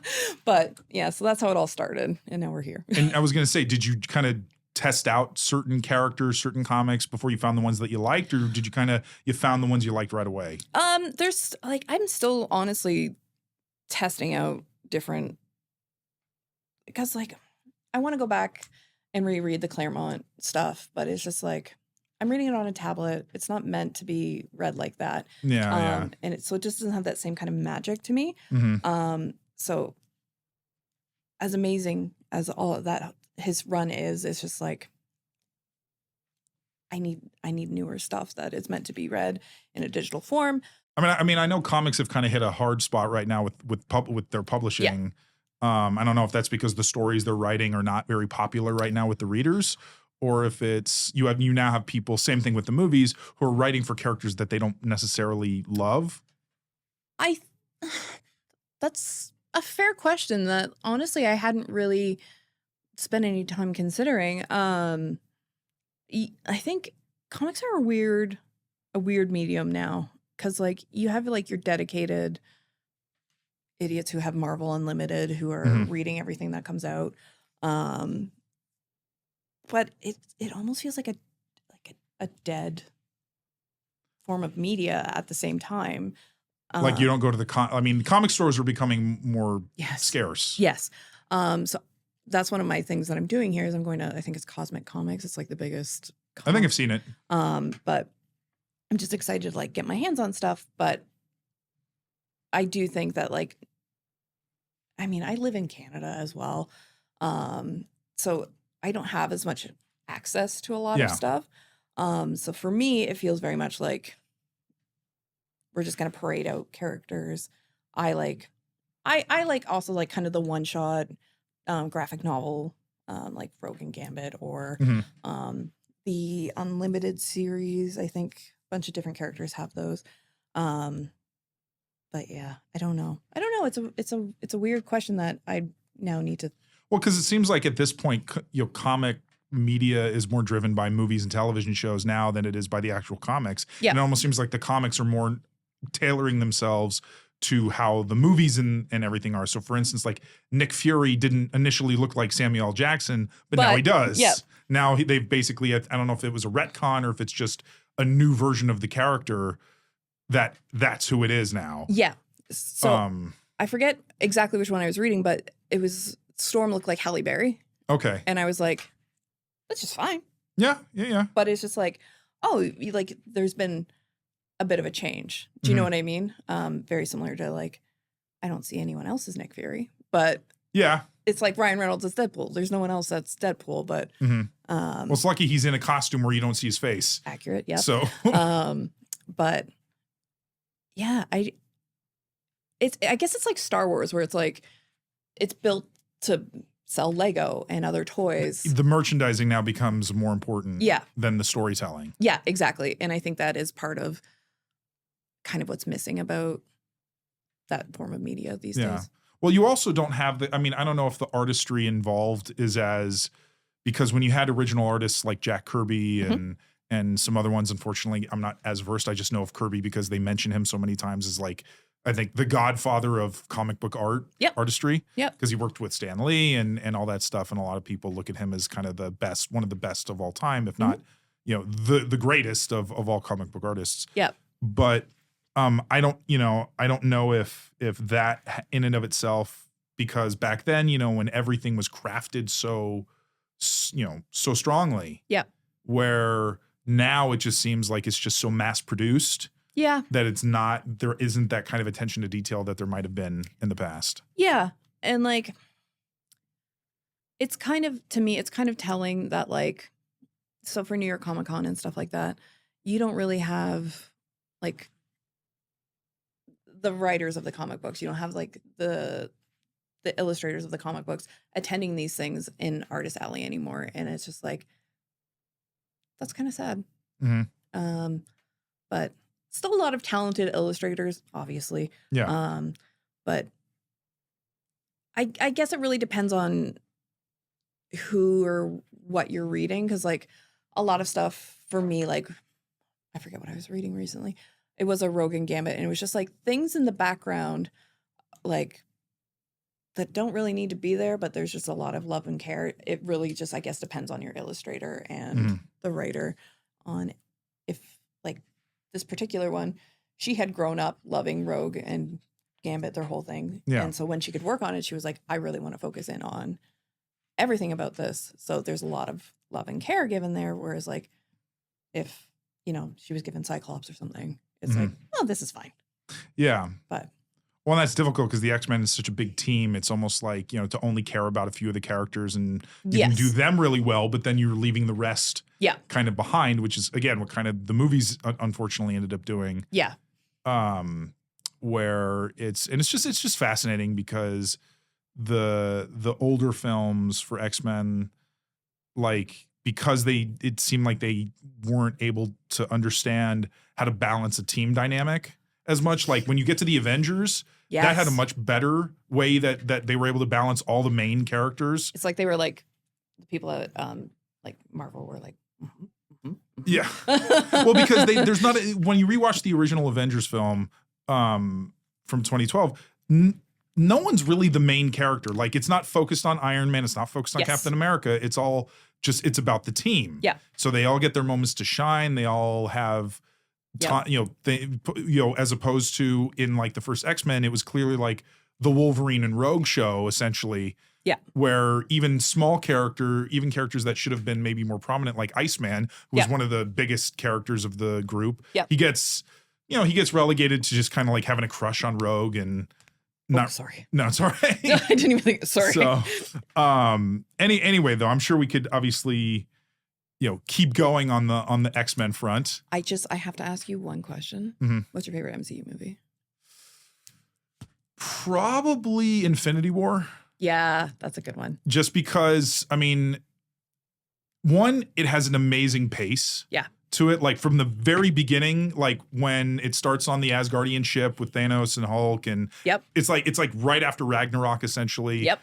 But yeah, so that's how it all started. And now we're here. And I was going to say, did you kind of test out certain characters, certain comics before you found the ones that you liked? Or did you found the ones you liked right away? There's like, I'm still honestly testing out different, because like, I want to go back and reread the Claremont stuff, but it's just like, I'm reading it on a tablet. It's not meant to be read like that. Yeah. And it just doesn't have that same kind of magic to me. So as amazing as all of that his run is, it's just like, I need newer stuff that is meant to be read in a digital form. I mean, I know comics have kind of hit a hard spot right now with their publishing. I don't know if that's because the stories they're writing are not very popular right now with the readers, or if it's you now have people, same thing with the movies, who are writing for characters that they don't necessarily love? I That's a fair question that honestly I hadn't really spent any time considering. I think comics are a weird medium now because like you have like your dedicated idiots who have Marvel Unlimited who are reading everything that comes out. But it almost feels like a dead form of media at the same time. Like you don't go to the comic stores are becoming more scarce. Yes. So that's one of my things that I'm doing here is I'm going to, I think it's Cosmic Comics. It's like the biggest. I think I've seen it. But I'm just excited to like get my hands on stuff. But I do think that like, I mean, I live in Canada as well. So I don't have as much access to a lot of stuff. So for me, it feels very much like we're just going to parade out characters. I like also like kind of the one shot graphic novel, like Rogue and Gambit or the Unlimited series. I think a bunch of different characters have those. But yeah, I don't know. It's a weird question that I now need to. Well, because it seems like at this point, comic media is more driven by movies and television shows now than it is by the actual comics. Yeah. And it almost seems like the comics are more tailoring themselves to how the movies and everything are. So for instance, like Nick Fury didn't initially look like Samuel L. Jackson, but now he does. Yep. Now they've basically, I don't know if it was a retcon or if it's just a new version of the character that's who it is now. Yeah. So I forget exactly which one I was reading, but it was Storm looked like Halle Berry. Okay. And I was like, that's just fine. Yeah. But it's just like, oh, like there's been a bit of a change. Do you know what I mean? Very similar to like, I don't see anyone else as Nick Fury, but yeah, it's like Ryan Reynolds as Deadpool. There's no one else that's Deadpool, but well, it's lucky he's in a costume where you don't see his face. Accurate, yeah. So, but yeah, I guess it's like Star Wars where it's like it's built to sell Lego and other toys. The merchandising now becomes more important than the storytelling. Yeah, exactly. And I think that is part of kind of what's missing about that form of media these days. Well, you also don't have I don't know if the artistry involved is as, because when you had original artists like Jack Kirby and some other ones, unfortunately, I'm not as versed. I just know of Kirby because they mention him so many times as like, I think the godfather of comic book artistry. Yep. Because he worked with Stan Lee and all that stuff. And a lot of people look at him as kind of the best, one of the best of all time, if not, the greatest of all comic book artists. Yep. But I don't know if that in and of itself, because back then, when everything was crafted so strongly. Yeah. Where now it just seems like it's just so mass produced. Yeah. That there isn't that kind of attention to detail that there might have been in the past. Yeah. And like, to me, it's kind of telling that like, so for New York Comic Con and stuff like that, you don't really have like the writers of the comic books. You don't have like the illustrators of the comic books attending these things in Artist Alley anymore. And it's just like, that's kind of sad. But still a lot of talented illustrators, obviously. Yeah. But I guess it really depends on who or what you're reading. Cause like a lot of stuff for me, like I forget what I was reading recently. It was a Rogue and Gambit and it was just like things in the background, like that don't really need to be there, but there's just a lot of love and care. It really just, I guess, depends on your illustrator and the writer on if like this particular one, she had grown up loving Rogue and Gambit, their whole thing. Yeah. And so when she could work on it, she was like, I really want to focus in on everything about this. So there's a lot of love and care given there. Whereas like if, she was given Cyclops or something, it's like, oh, this is fine. Yeah. But well, that's difficult because the X-Men is such a big team. It's almost like, to only care about a few of the characters and you can do them really well, but then you're leaving the rest kind of behind, which is, again, what kind of the movies unfortunately ended up doing. Yeah. Where it's just fascinating because the older films for X-Men, like, because it seemed like they weren't able to understand how to balance a team dynamic as much. Like when you get to the Avengers, that had a much better way that they were able to balance all the main characters. It's like they were like the people at like Marvel were like, yeah. Well, because there's not when you rewatch the original Avengers film from 2012, no one's really the main character. Like it's not focused on Iron Man. It's not focused on Captain America. It's all it's about the team. Yeah. So they all get their moments to shine. They all have as opposed to in like the first X-Men, it was clearly like the Wolverine and Rogue show essentially. Yeah. Where even characters that should have been maybe more prominent, like Iceman, who was one of the biggest characters of the group. Yeah. He gets relegated to just kind of like having a crush on Rogue and sorry. No, it's all right. No, I didn't even think. Sorry. So, anyway, though, I'm sure we could obviously, keep going on the X-Men front. I have to ask you one question. Mm-hmm. What's your favorite MCU movie? Probably Infinity War. Yeah, that's a good one. Just because, I mean, one, it has an amazing pace. Yeah. To it, like from the very beginning, like when it starts on the Asgardian ship with Thanos and Hulk, and it's like right after Ragnarok, essentially. Yep.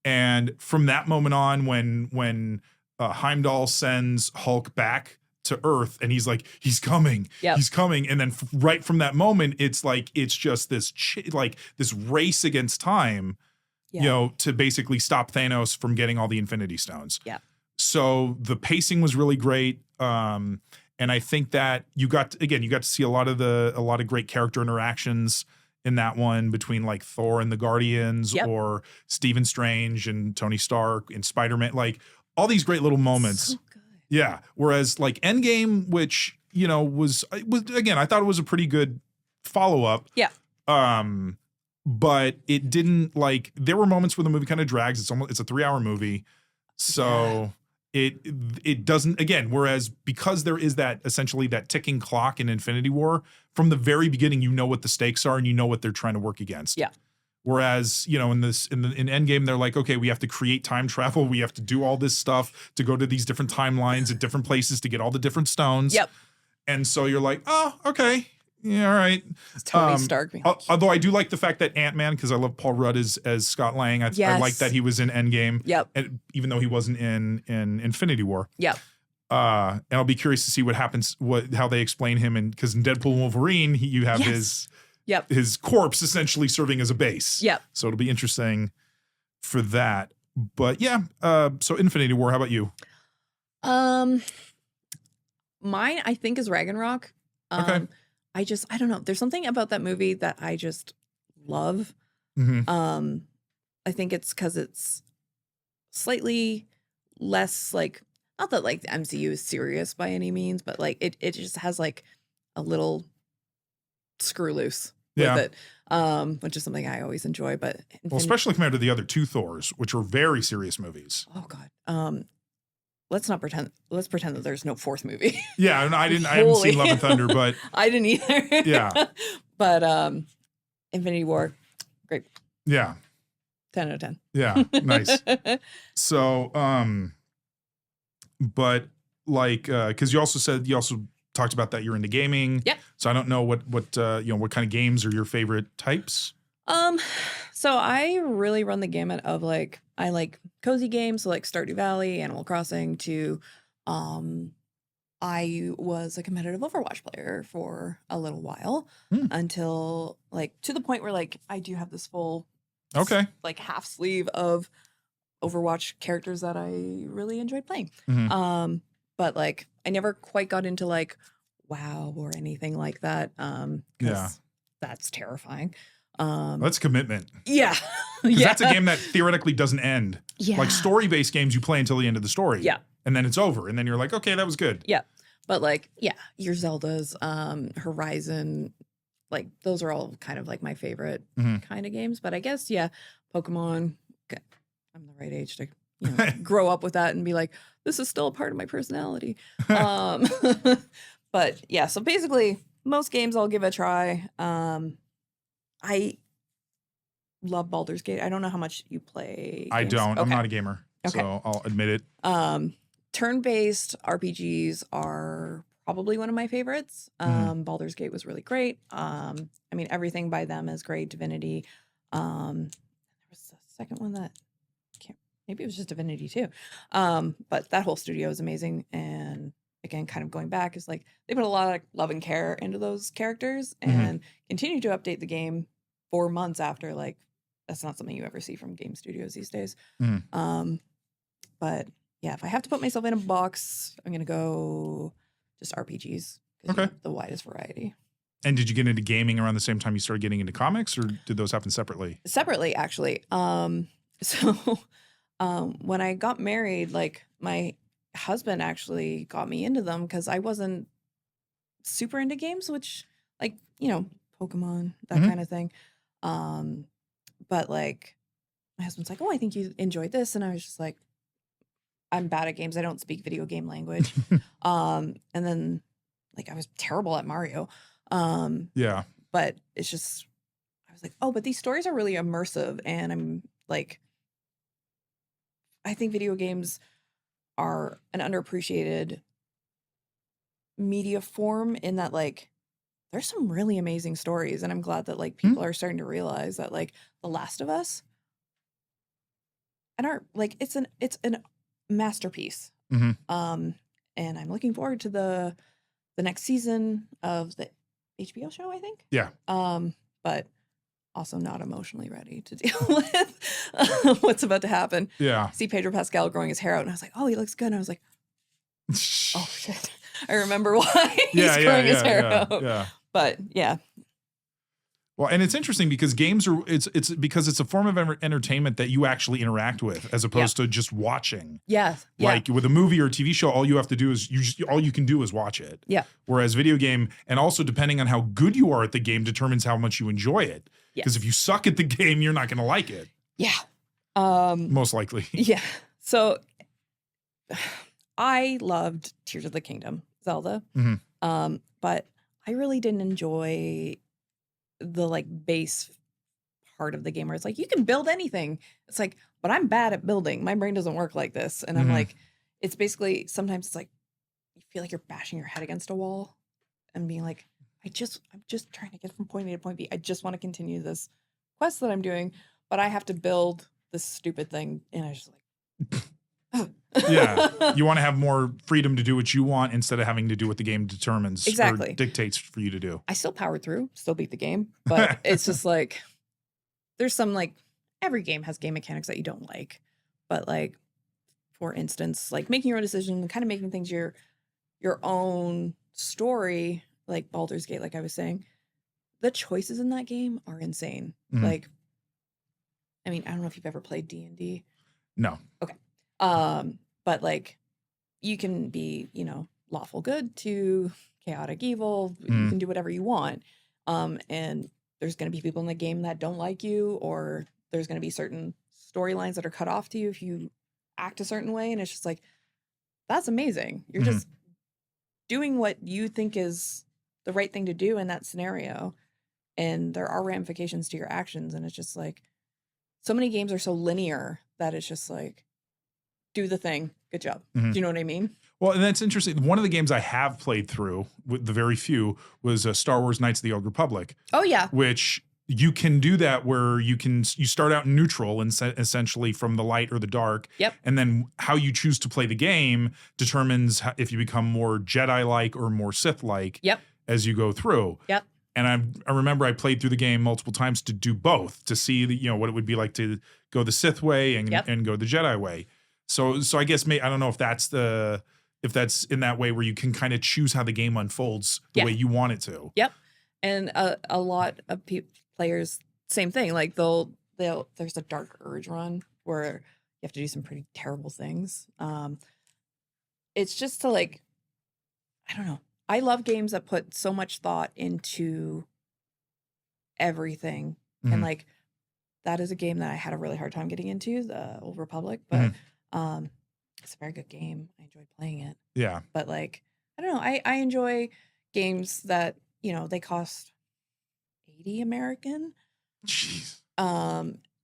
And from that moment on, when Heimdall sends Hulk back to Earth, and he's like, he's coming, he's coming, and then right from that moment, it's just this this race against time, to basically stop Thanos from getting all the Infinity Stones. Yeah. So the pacing was really great. And I think that you got to see a lot of great character interactions in that one between like Thor and the Guardians or Stephen Strange and Tony Stark and Spider-Man, like all these great little moments. So good. Yeah. Whereas like Endgame, which, was again, I thought it was a pretty good follow-up. Yeah. But it didn't there were moments where the movie kind of drags. It's a 3-hour movie. So it doesn't, again, whereas because there is that essentially that ticking clock in Infinity War, from the very beginning, you know what the stakes are and you know what they're trying to work against. Yeah. Whereas, in Endgame, they're like, okay, we have to create time travel. We have to do all this stuff to go to these different timelines at different places to get all the different stones. Yep. And so you're like, oh, okay. Yeah, all right. It's Tony Stark. Although I do like the fact that Ant-Man, because I love Paul Rudd as Scott Lang. I like that he was in Endgame. Yep. And even though he wasn't in Infinity War. Yep. And I'll be curious to see what happens, how they explain him, because in Deadpool and Wolverine, you have his corpse essentially serving as a base. Yep. So it'll be interesting for that. But yeah, so Infinity War. How about you? Mine, I think, is Ragnarok. Okay. I don't know. There's something about that movie that I just love. Mm-hmm. I think it's because it's slightly less not that the MCU is serious by any means, but it just has a little screw loose with it, which is something I always enjoy. But especially compared to the other two Thors, which were very serious movies. Oh God. Let's pretend that there's no fourth movie. Yeah, I haven't seen Love and Thunder, but I didn't either. Yeah. But Infinity War, great. Yeah. 10 out of 10. Yeah, nice. So, but because you also talked about that you're into gaming. Yeah. So I don't know what kind of games are your favorite types? So I really run the gamut of I like cozy games, so Stardew Valley, Animal Crossing, to I was a competitive Overwatch player for a little while until to the point where I do have this full half sleeve of Overwatch characters that I really enjoyed playing. Mm-hmm. But I never quite got into WoW or anything like that. Because that's terrifying. That's commitment. Yeah. Because that's a game that theoretically doesn't end. Yeah. Story-based games, you play until the end of the story. Yeah. And then it's over. And then you're like, okay, that was good. Yeah. But your Zeldas, Horizon, those are all kind of my favorite kind of games. But I guess, Pokemon, I'm the right age to grow up with that and be like, this is still a part of my personality. But yeah, so basically most games I'll give a try. I love Baldur's Gate. I don't know how much you play games. I don't. Okay. I'm not a gamer. Okay. So I'll admit it. turn-based RPGs are probably one of my favorites. Baldur's Gate was really great. I mean, everything by them is great. Divinity. There was a second one that maybe it was just Divinity too. But that whole studio is amazing. And again, kind of going back, is like they put a lot of love and care into those characters and continue to update the game 4 months after. Like, that's not something you ever see from game studios these days. But yeah, if I have to put myself in a box, I'm gonna go just RPGs because you have the widest variety. And did you get into gaming around the same time you started getting into comics, or did those happen separately? Separately, actually. So when I got married, like my husband actually got me into them because I wasn't super into games, which like, you know, Pokemon, that kind of thing. But like my husband's like, oh, I think you enjoyed this. And I was just like, I'm bad at games. I don't speak video game language. And then like I was terrible at Mario. But it's just, I was like, oh, but these stories are really immersive. And I'm like, I think video games are an underappreciated media form in that like there's some really amazing stories. And I'm glad that like people are starting to realize that like The Last of Us and art, like it's an masterpiece. And I'm looking forward to the next season of the HBO show, I think. But also not emotionally ready to deal with what's about to happen. See Pedro Pascal growing his hair out, and I was like, oh, he looks good. And I was like, oh shit, I remember why he's growing his hair out. But yeah. Well, and it's interesting because games are it's because it's a form of entertainment that you actually interact with as opposed to just watching. Like with a movie or a TV show, all you have to do is all you can do is watch it. Whereas video game, and also depending on how good you are at the game, determines how much you enjoy it. Because if you suck at the game, you're not going to like it. Most likely. So I loved Tears of the Kingdom, Zelda. But I really didn't enjoy the like base part of the game where it's like you can build anything. It's like, but I'm bad at building. My brain doesn't work like this. And I'm like, it's basically sometimes it's like you feel like you're bashing your head against a wall and being like, I'm just trying to get from point A to point B. I just want to continue this quest that I'm doing, but I have to build this stupid thing. And I was just like, you want to have more freedom to do what you want instead of having to do what the game determines or dictates for you to do. I still powered through, still beat the game, but it's just like there's some like every game has game mechanics that you don't like, but like for instance, like making your own decision and kind of making things your own story, like Baldur's Gate, like I was saying, the choices in that game are insane. Like, I mean, I don't know if you've ever played D&D. No. Okay. But like you can be, you know, lawful good to chaotic evil. You can do whatever you want. And there's going to be people in the game that don't like you, or there's going to be certain storylines that are cut off to you if you act a certain way. And it's just like, that's amazing. You're just doing what you think is the right thing to do in that scenario. And there are ramifications to your actions. And it's just like, so many games are so linear that it's just like, do the thing. Good job. Do you know what I mean? Well, and that's interesting. One of the games I have played through, with the very few, was Star Wars Knights of the Old Republic. Oh, yeah. Which you can do that where you start out neutral and essentially from the light or the dark. And then how you choose to play the game determines if you become more Jedi-like or more Sith-like as you go through. And I remember I played through the game multiple times to do both, to see what it would be like to go the Sith way and go the Jedi way. So I guess I don't know if that's in that way where you can kind of choose how the game unfolds the way you want it to. And a lot of players, same thing. Like there's a dark urge run where you have to do some pretty terrible things. It's just to like, I don't know. I love games that put so much thought into everything. And like, that is a game that I had a really hard time getting into, the Old Republic, but it's a very good game. I enjoyed playing it. But like, I don't know. I enjoy games that, they cost $80 American. Jeez.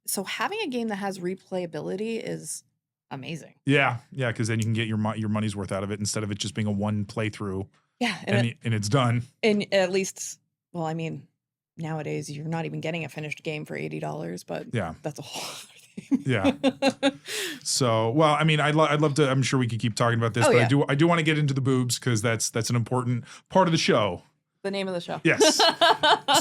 So having a game that has replayability is amazing. Yeah, because then you can get your money's worth out of it instead of it just being a one playthrough. Yeah, and it's done. And at least, well, I mean, nowadays you're not even getting a finished game for $80, but that's a whole other thing. Yeah. So, well, I mean, I'd love to. I'm sure we could keep talking about this, but I do want to get into the boobs because that's an important part of the show. The name of the show. Yes.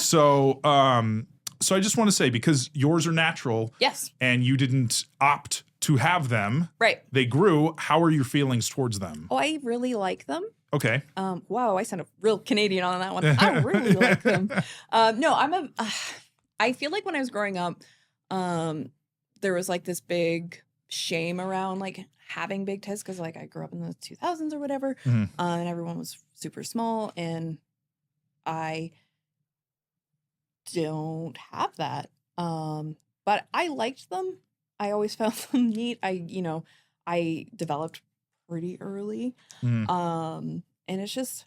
So I just want to say, because yours are natural. Yes. And you didn't opt to have them. Right. They grew. How are your feelings towards them? Oh, I really like them. Okay. Wow, I sound a real Canadian on that one. I really like them. No, I feel like when I was growing up, there was like this big shame around like having big tits because like I grew up in the 2000s or whatever, and everyone was super small, and I don't have that. But I liked them. I always found them neat. I developed pretty early. And it's just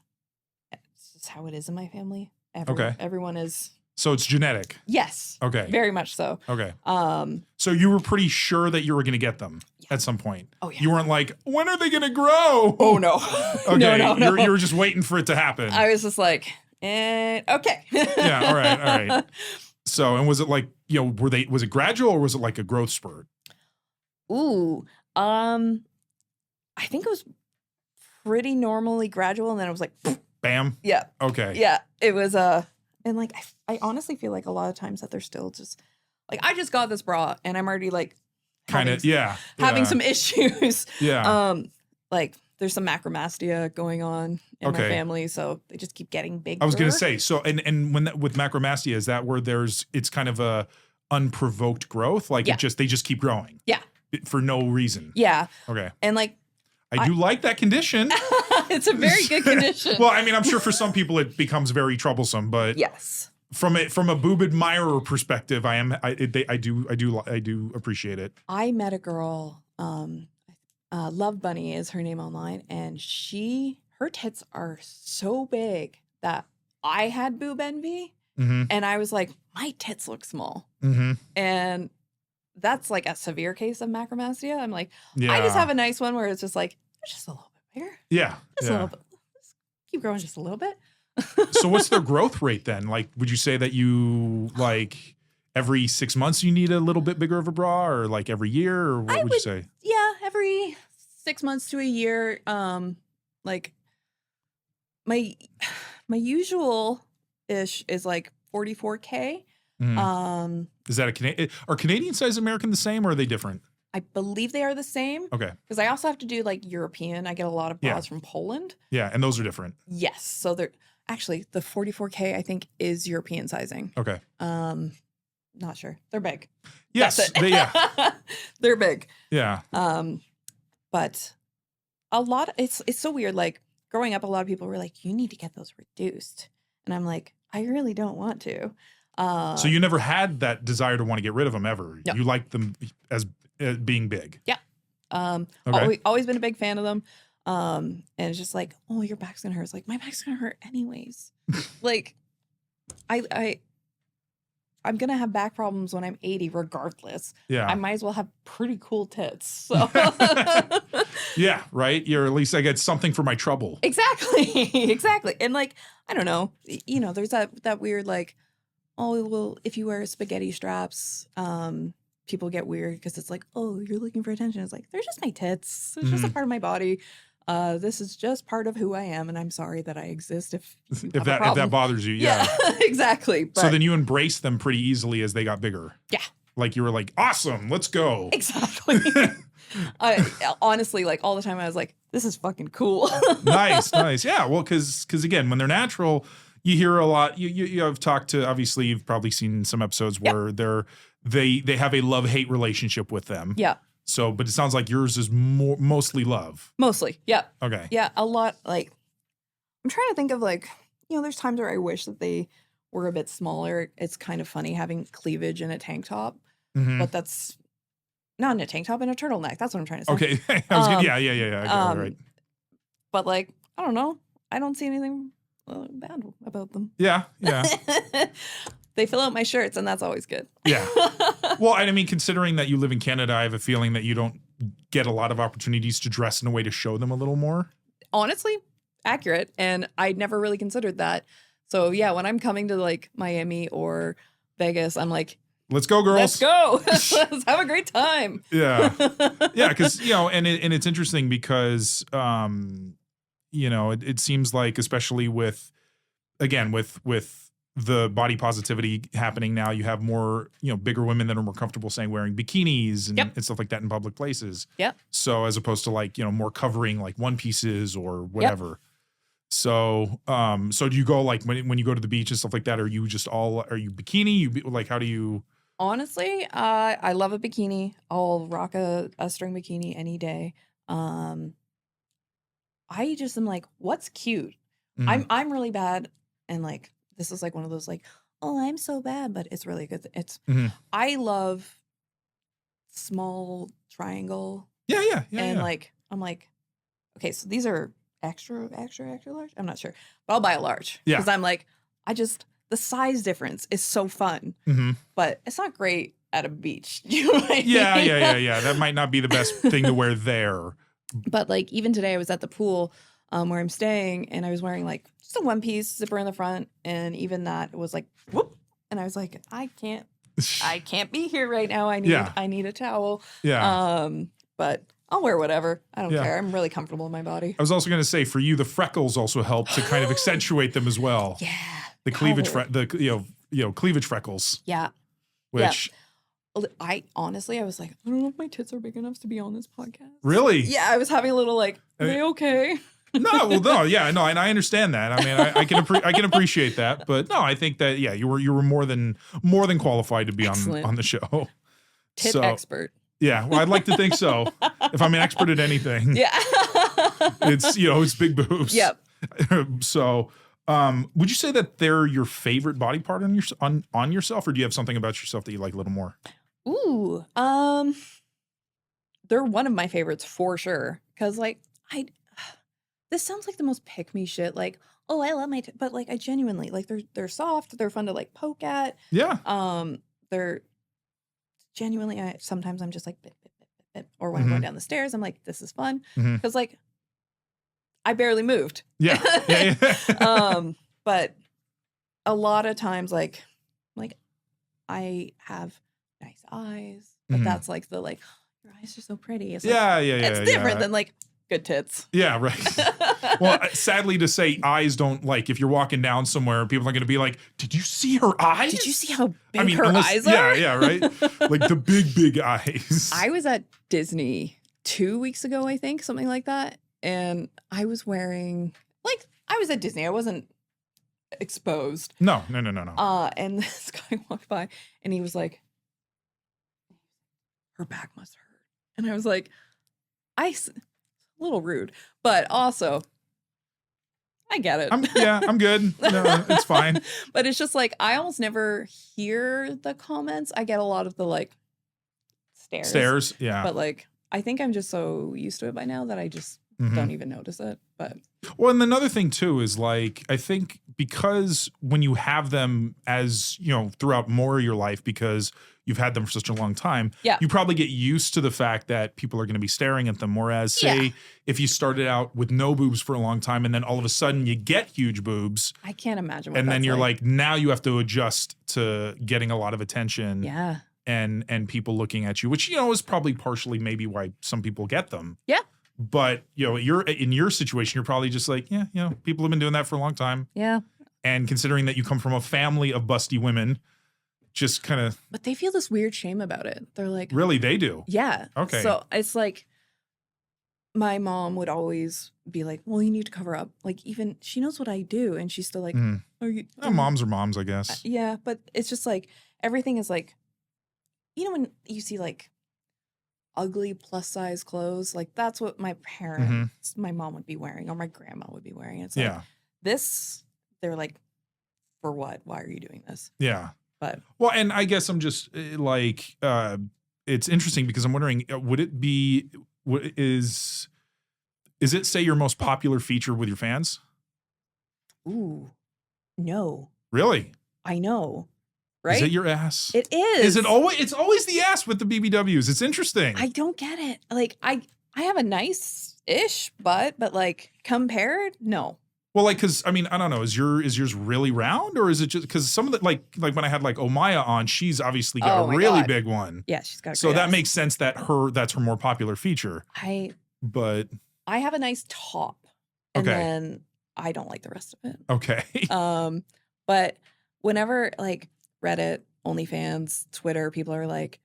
how it is in my family. Everyone is. So it's genetic. Yes. Okay. Very much so. Okay. So you were pretty sure that you were going to get them at some point. Oh yeah. You weren't like, when are they going to grow? Oh no. Okay. No. You were just waiting for it to happen. I was just like, okay. Yeah. All right. So, and was it like, was it gradual or was it like a growth spurt? Ooh. I think it was pretty normally gradual, and then it was like, bam. Yeah. Okay. Yeah. It was and like I honestly feel like a lot of times that they're still just like, I just got this bra and I'm already like having some issues. Yeah. Like there's some macromastia going on in my family, so they just keep getting bigger. I was gonna say, so and when with macromastia, is that where it's kind of a unprovoked growth? Like they just keep growing. Yeah. For no reason. Yeah. Okay. And like I do like that condition. It's a very good condition. Well, I mean, I'm sure for some people it becomes very troublesome, but yes, from a boob admirer perspective, I do appreciate it. I met a girl, Love Bunny is her name online, and her tits are so big that I had boob envy, and I was like, my tits look small, and that's like a severe case of macromastia. I'm like, I just have a nice one where it's just like, it's just a little bit bigger. Yeah. Just a little bit. Let's keep growing just a little bit. So what's their growth rate then? Like, would you say that you like every 6 months you need a little bit bigger of a bra, or like every year, or what would you say? Yeah, every 6 months to a year. Like my usual ish is like 44K. Is that are Canadian size American the same, or are they different? I believe they are the same. Okay. Because I also have to do like European. I get a lot of bras from Poland. Yeah, and those are different. Yes. So they're actually, the 44K I think is European sizing. Okay. Not sure. They're big. Yes. They're big. Yeah. But a lot it's so weird. Like growing up, a lot of people were like, you need to get those reduced. And I'm like, I really don't want to. So you never had that desire to want to get rid of them ever? No. You liked them as being big? Yeah. Always been a big fan of them. And it's just like, oh, your back's gonna hurt. It's like, my back's gonna hurt anyways. Like, I'm gonna have back problems when I'm 80 regardless. Yeah. I might as well have pretty cool tits. So yeah, right? You're at least I get something for my trouble. Exactly. And like, I don't know, there's that weird like, oh, well, if you wear spaghetti straps, people get weird because it's like, oh, you're looking for attention. It's like, they're just my tits. It's just a part of my body. This is just part of who I am, and I'm sorry that I exist if that bothers you. Yeah. Exactly. But, so then you embraced them pretty easily as they got bigger. Yeah. Like you were like, awesome, let's go. Exactly. Honestly, like all the time I was like, this is fucking cool. Nice. Yeah, well, because again, when they're natural, you hear a lot. You have talked to, obviously you've probably seen some episodes where they have a love-hate relationship with them. Yeah. So, but it sounds like yours is mostly love. Mostly. Yeah. Okay. Yeah. A lot. Like, I'm trying to think of like, there's times where I wish that they were a bit smaller. It's kind of funny having cleavage in a tank top, but that's not in a tank top, in a turtleneck. That's what I'm trying to say. Okay. Yeah. I got it, right. But like, I don't know. I don't see anything bad about them. Yeah. They fill out my shirts, and that's always good. Yeah. Well, and I mean, considering that you live in Canada, I have a feeling that you get a lot of opportunities to dress in a way to show them a little more. Honestly, accurate. And I'd never really considered that. So yeah, when I'm coming to like Miami or Vegas, I'm like, let's go, girls. let's go. Let's have a great time. Yeah. Yeah. Because, and it's interesting because, it seems like, especially with the body positivity happening now, you have more, bigger women that are more comfortable saying wearing bikinis and stuff like that in public places. Yep. So as opposed to like, more covering like one pieces or whatever. Yep. So, so do you go like when you go to the beach and stuff like that, are you bikini? How do you? Honestly, I love a bikini. I'll rock a string bikini any day. I just am like, what's cute? Mm-hmm. I'm really bad, and like this is like one of those like, oh, I'm so bad, but it's really good. I love small triangle. Yeah. And like I'm like, okay, so these are extra large. I'm not sure, but I'll buy a large because I'm like, the size difference is so fun, but it's not great at a beach. You know what I mean? Yeah. That might not be the best thing to wear there. But like even today I was at the pool where I'm staying and I was wearing like just a one piece zipper in the front. And even that was like, whoop. And I was like, I can't be here right now. I need a towel. Yeah. But I'll wear whatever. I don't care. I'm really comfortable in my body. I was also going to say for you, the freckles also help to kind of accentuate them as well. Yeah. The cleavage, cleavage freckles. Yeah. Which I honestly, I was like, I don't know if my tits are big enough to be on this podcast. Really? Yeah. I was having a little like, are they okay? And I understand that. I mean, I can appreciate that, but no, I think that you were more than qualified to be on the show. Tit expert. Yeah, well, I'd like to think so. If I'm an expert at anything, it's big boobs. Yep. So, would you say that they're your favorite body part on yourself, or do you have something about yourself that you like a little more? Ooh, they're one of my favorites for sure. Because like this sounds like the most pick me shit. Like, oh, I love my, but like I genuinely like they're soft. They're fun to like poke at. Yeah. They're genuinely. Sometimes I'm just like, bit. Or when I'm going down the stairs, I'm like, this is fun because like I barely moved. Yeah. But a lot of times, like I have nice eyes, but that's like the like your eyes are so pretty. It's like, it's different than like good tits. Yeah, right. Well, sadly to say, eyes don't like if you're walking down somewhere, people are going to be like, "Did you see her eyes? Did you see how big her eyes are?" Yeah, right. Like the big eyes. I was at Disney 2 weeks ago, I think, something like that, and I was wearing like I was at Disney. I wasn't exposed. No. And this guy walked by, and he was like, "Her back must hurt," and I was like, a little rude, but also I get it. I'm good. No, it's fine. But it's just like I almost never hear the comments. I get a lot of the like stares. Yeah. But like I think I'm just so used to it by now that I just don't even notice it. But well, and another thing too is like I think because when you have them as throughout more of your life because you've had them for such a long time, you probably get used to the fact that people are going to be staring at them. Whereas, say, if you started out with no boobs for a long time and then all of a sudden you get huge boobs. I can't imagine what and that's then you're like, now you have to adjust to getting a lot of attention. Yeah. And people looking at you, which, is probably partially maybe why some people get them. Yeah. But, you're in your situation, you're probably just like, people have been doing that for a long time. Yeah. And considering that you come from a family of busty women, just kind of. But they feel this weird shame about it. They're like. Really? They do? Yeah. Okay. So it's like my mom would always be like, well, you need to cover up. Like even she knows what I do. And she's still like, moms are moms, I guess. Yeah. But it's just like everything is like, when you see like ugly plus size clothes, like that's what my parents, my mom would be wearing or my grandma would be wearing. It's like this, they're like, for what? Why are you doing this? Yeah. But well, and I guess I'm just like, it's interesting because I'm wondering, would it be, is it say your most popular feature with your fans? Ooh, no. Really? I know. right? Is it your ass? It is. Is it always? It's always the ass with the BBWs. It's interesting. I don't get it. Like I have a nice-ish butt, but like compared, no. Well, like, cause I mean, I don't know. Is yours really round, or is it just because some of the like when I had like Omaya on, she's obviously got a really big one. Yeah, she's got. So that makes sense that that's her more popular feature. But I have a nice top, and then I don't like the rest of it. Okay. But whenever like Reddit, OnlyFans, Twitter, people are like,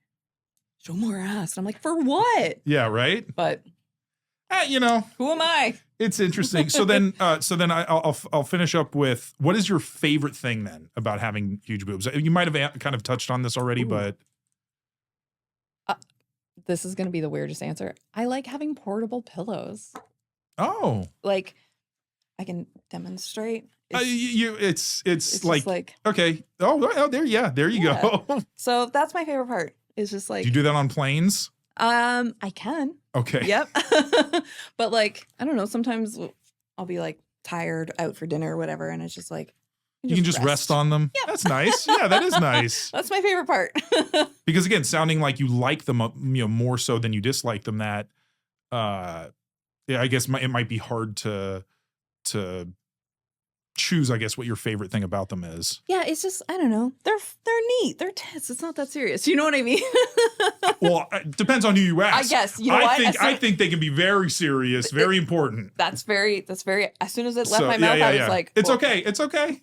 show more ass. And I'm like, for what? Yeah, right. But you know, who am I? It's interesting. So then I'll finish up with, what is your favorite thing then about having huge boobs? You might have kind of touched on this already, but this is going to be the weirdest answer. I like having portable pillows. Oh, like I can demonstrate. It's like okay. There you go. So that's my favorite part. It's just like, do you do that on planes? I can. Okay. Yep. But like, I don't know, sometimes I'll be like tired out for dinner or whatever, and it's just like you can just rest on them. Yep. That's nice. Yeah, that is nice. That's my favorite part. Because again, sounding like you like them, more so than you dislike them. That, I guess it might be hard to choose, I guess, what your favorite thing about them is. Yeah, it's just, I don't know. They're neat. They're tits. It's not that serious. You know what I mean? Well, it depends on who you ask. I guess. You know what? I think they can be very serious, very important. That's very, as soon as it left my mouth, I was like, it's okay. It's okay.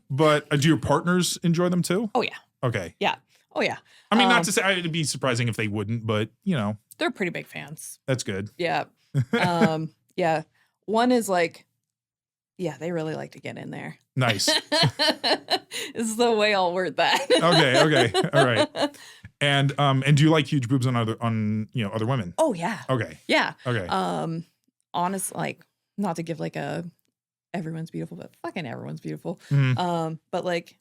But do your partners enjoy them too? Oh, yeah. Okay. Yeah. Oh, yeah. I mean, not to say, it'd be surprising if they wouldn't, but you know. They're pretty big fans. That's good. Yeah. Yeah. One is like, yeah, they really like to get in there. Nice. Is the way I'll word that. Okay. All right. And do you like huge boobs on other women? Oh yeah. Okay. Yeah. Okay. Honest, like, not to give like a everyone's beautiful, but fucking everyone's beautiful. Mm-hmm. But like,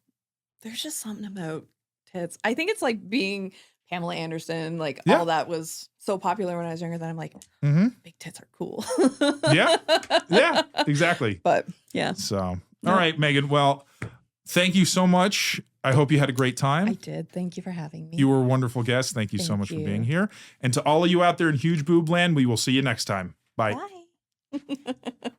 there's just something about tits. I think it's like being Pamela Anderson, like all that was so popular when I was younger that I'm like, big tits are cool. Yeah, exactly. But yeah. So, all right, Megan. Well, thank you so much. I hope you had a great time. I did. Thank you for having me. You were a wonderful guest. Thank you so much for being here. And to all of you out there in Huge Boob Land, we will see you next time. Bye. Bye.